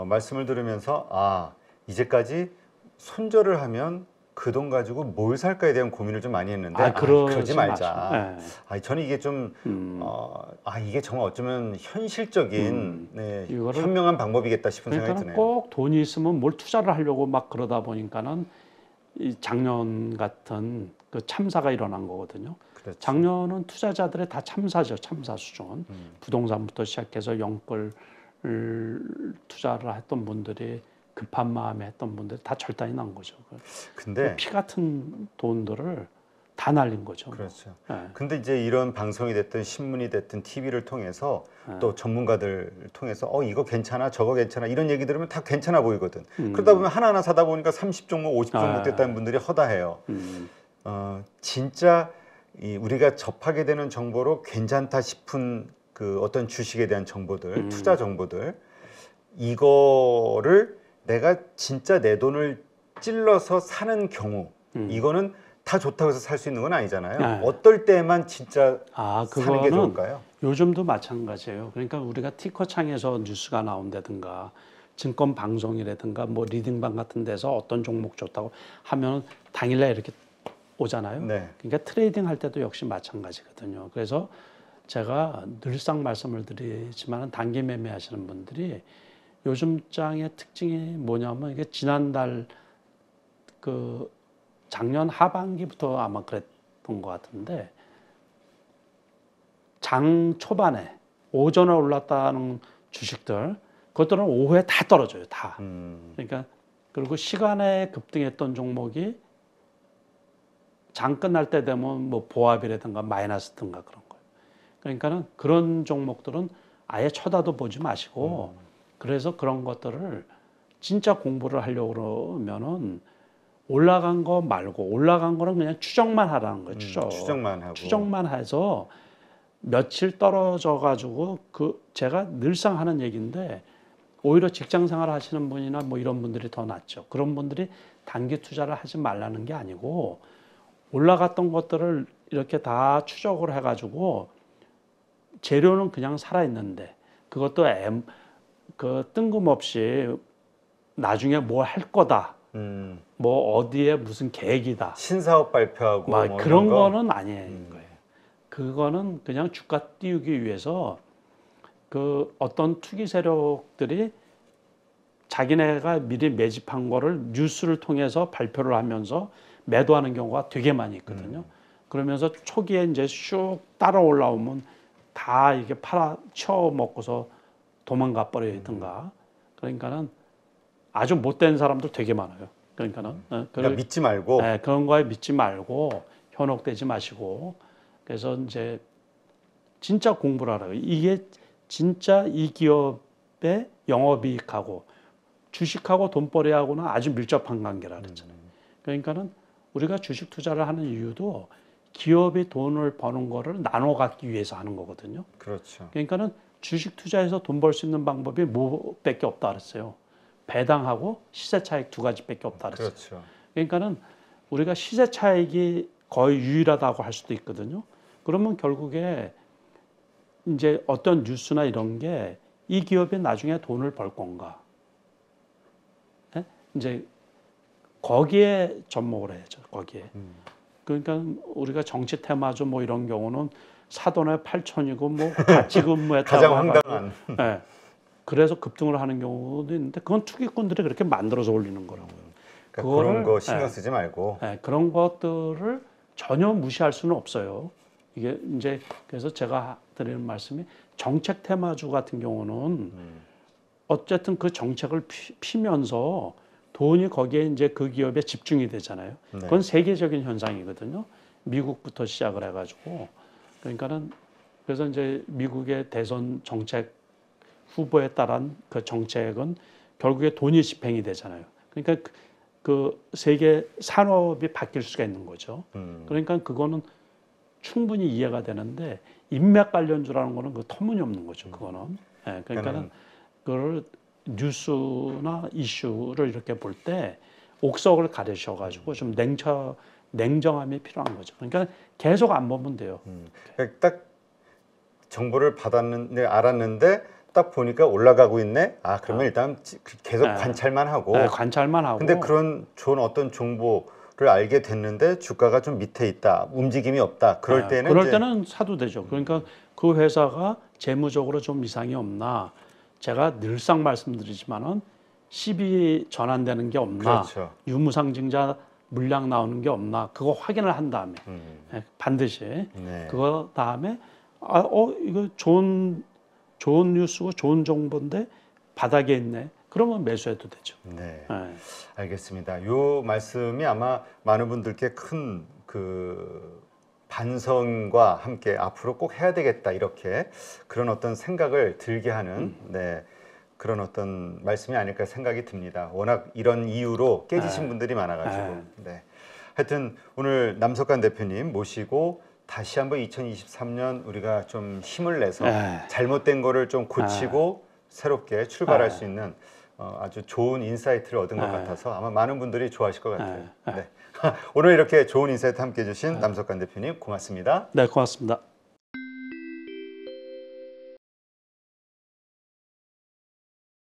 말씀을 들으면서 이제까지 손절을 하면 그 돈 가지고 뭘 살까에 대한 고민을 좀 많이 했는데 그러지 말자. 저는 이게 좀 이게 정말 어쩌면 현실적인 현명한 방법이겠다 싶은 생각이 드네요. 꼭 돈이 있으면 뭘 투자를 하려고 막 그러다 보니까는 이 작년 같은 그 참사가 일어난 거거든요. 그렇죠. 작년은 투자자들의 다 참사죠. 참사 수준. 부동산부터 시작해서 영끌 투자를 했던 분들이 급한 마음에 했던 분들이 다 절단이 난 거죠. 근데 피 같은 돈들을 다 날린 거죠. 그렇죠. 근데 이제 이런 방송이 됐든 신문이 됐든 TV를 통해서 또 전문가들 통해서 이거 괜찮아 저거 괜찮아 이런 얘기 들으면 다 괜찮아 보이거든. 그러다 보면 하나하나 사다 보니까 30종목 50종목 됐다는 분들이 허다해요. 진짜 우리가 접하게 되는 정보로 괜찮다 싶은 그 어떤 주식에 대한 정보들 투자 정보들 이거를 내가 진짜 내 돈을 찔러서 사는 경우 이거는 다 좋다고 해서 살 수 있는 건 아니잖아요. 어떨 때만 진짜 사는 게 좋을까요? 요즘도 마찬가지예요. 그러니까 우리가 티커창에서 뉴스가 나온다든가 증권 방송이라든가 뭐 리딩방 같은 데서 어떤 종목 좋다고 하면 당일날 이렇게 오잖아요. 네. 그러니까 트레이딩 할 때도 역시 마찬가지거든요. 그래서 제가 늘상 말씀을 드리지만 단기 매매 하시는 분들이 요즘 장의 특징이 뭐냐면 이게 지난달 그 작년 하반기부터 아마 그랬던 것 같은데 장 초반에 오전에 올랐다는 주식들 그것들은 오후에 다 떨어져요. 다. 그러니까 그리고 시간에 급등했던 종목이 장 끝날 때 되면 뭐 보합이라든가 마이너스든가 그런 거예요. 그러니까는 그런 종목들은 아예 쳐다도 보지 마시고 그래서 그런 것들을 진짜 공부를 하려고 그러면은 올라간 거 말고 올라간 거는 그냥 추정만 하라는 거예요. 추정만 하고. 추정만 해서 며칠 떨어져 가지고 그 제가 늘상 하는 얘기인데 오히려 직장 생활 하시는 분이나 뭐 이런 분들이 더 낫죠. 그런 분들이 단기 투자를 하지 말라는 게 아니고 올라갔던 것들을 이렇게 다 추적을 해 가지고 재료는 그냥 살아 있는데 그것도 그 뜬금없이 나중에 뭐 할 거다. 뭐 어디에 무슨 계획이다. 신사업 발표하고 막 뭐 그런 이런 거? 거는 아니에요. 거예요. 그거는 그냥 주가 띄우기 위해서 그 어떤 투기 세력들이 자기네가 미리 매집한 거를 뉴스를 통해서 발표를 하면서 매도하는 경우가 되게 많이 있거든요. 그러면서 초기에 이제 슉 따라 올라오면 다 이게 팔아 쳐 먹고서 도망가 버리든가. 그러니까는 아주 못된 사람들 되게 많아요. 그러니까는 그러니까 믿지 말고. 네, 그런 거에 믿지 말고 현혹되지 마시고 그래서 이제 진짜 공부를 하라고. 이게 진짜 이 기업의 영업이익하고 주식하고 돈벌이하고는 아주 밀접한 관계라 그랬잖아요. 그러니까는 우리가 주식 투자를 하는 이유도 기업이 돈을 버는 거를 나눠 갖기 위해서 하는 거거든요. 그렇죠. 그러니까는 주식 투자해서 돈 벌 수 있는 방법이 뭐밖에 없다 그랬어요. 배당하고 시세 차익 두 가지밖에 없다 그랬어요. 그렇죠. 그러니까는 우리가 시세 차익이 거의 유일하다고 할 수도 있거든요. 그러면 결국에 이제 어떤 뉴스나 이런 게 이 기업이 나중에 돈을 벌 건가? 네? 이제 거기에 접목을 해야죠. 거기에. 그러니까 우리가 정치 테마주 뭐 이런 경우는 사돈의 8천이고 뭐 같이 근무했다고 가장 황당한. 네. 그래서 급등을 하는 경우도 있는데 그건 투기꾼들이 그렇게 만들어서 올리는 거라고요. 그러니까 그런 거 신경 쓰지 말고. 네, 그런 것들을 전혀 무시할 수는 없어요. 이게 이제 그래서 제가 드리는 말씀이 정책 테마주 같은 경우는 어쨌든 그 정책을 피면서 돈이 거기에 이제 그 기업에 집중이 되잖아요. 네. 그건 세계적인 현상이거든요. 미국부터 시작을 해가지고 그러니까는 그래서 이제 미국의 대선 정책 후보에 따른 그 정책은 결국에 돈이 집행이 되잖아요. 그러니까 그 세계 산업이 바뀔 수가 있는 거죠. 그러니까 그거는 충분히 이해가 되는데 인맥 관련주라는 거는 그 터무니없는 거죠. 그거는. 네, 그러니까는 그걸 뉴스나 이슈를 이렇게 볼 때 옥석을 가르셔가지고 좀 냉정함이 필요한 거죠. 그러니까 계속 안 보면 돼요. 그러니까 딱 정보를 받았는데 알았는데 딱 보니까 올라가고 있네. 아 그러면 일단 계속 관찰만 하고. 관찰만 하고. 근데 그런 좋은 어떤 정보를 알게 됐는데 주가가 좀 밑에 있다, 움직임이 없다. 그럴 때는 사도 되죠. 그러니까 그 회사가 재무적으로 좀 이상이 없나. 제가 늘상 말씀드리지만은 시비 전환되는 게 없나, 그렇죠. 유무상증자 물량 나오는 게 없나, 그거 확인을 한 다음에 반드시 그거 다음에 이거 좋은 뉴스고 좋은 정보인데 바닥에 있네. 그러면 매수해도 되죠. 네, 알겠습니다. 요 말씀이 아마 많은 분들께 큰 그 반성과 함께 앞으로 꼭 해야 되겠다 이렇게 그런 어떤 생각을 들게 하는 그런 어떤 말씀이 아닐까 생각이 듭니다. 워낙 이런 이유로 깨지신 분들이 많아가지고. 하여튼 오늘 남석환 대표님 모시고 다시 한번 2023년 우리가 좀 힘을 내서 잘못된 거를 좀 고치고 새롭게 출발할 수 있는 아주 좋은 인사이트를 얻은 것 같아서 아마 많은 분들이 좋아하실 것 같아요. 오늘 이렇게 좋은 인사이트 함께 해주신 남석환 대표님 고맙습니다. 네, 고맙습니다.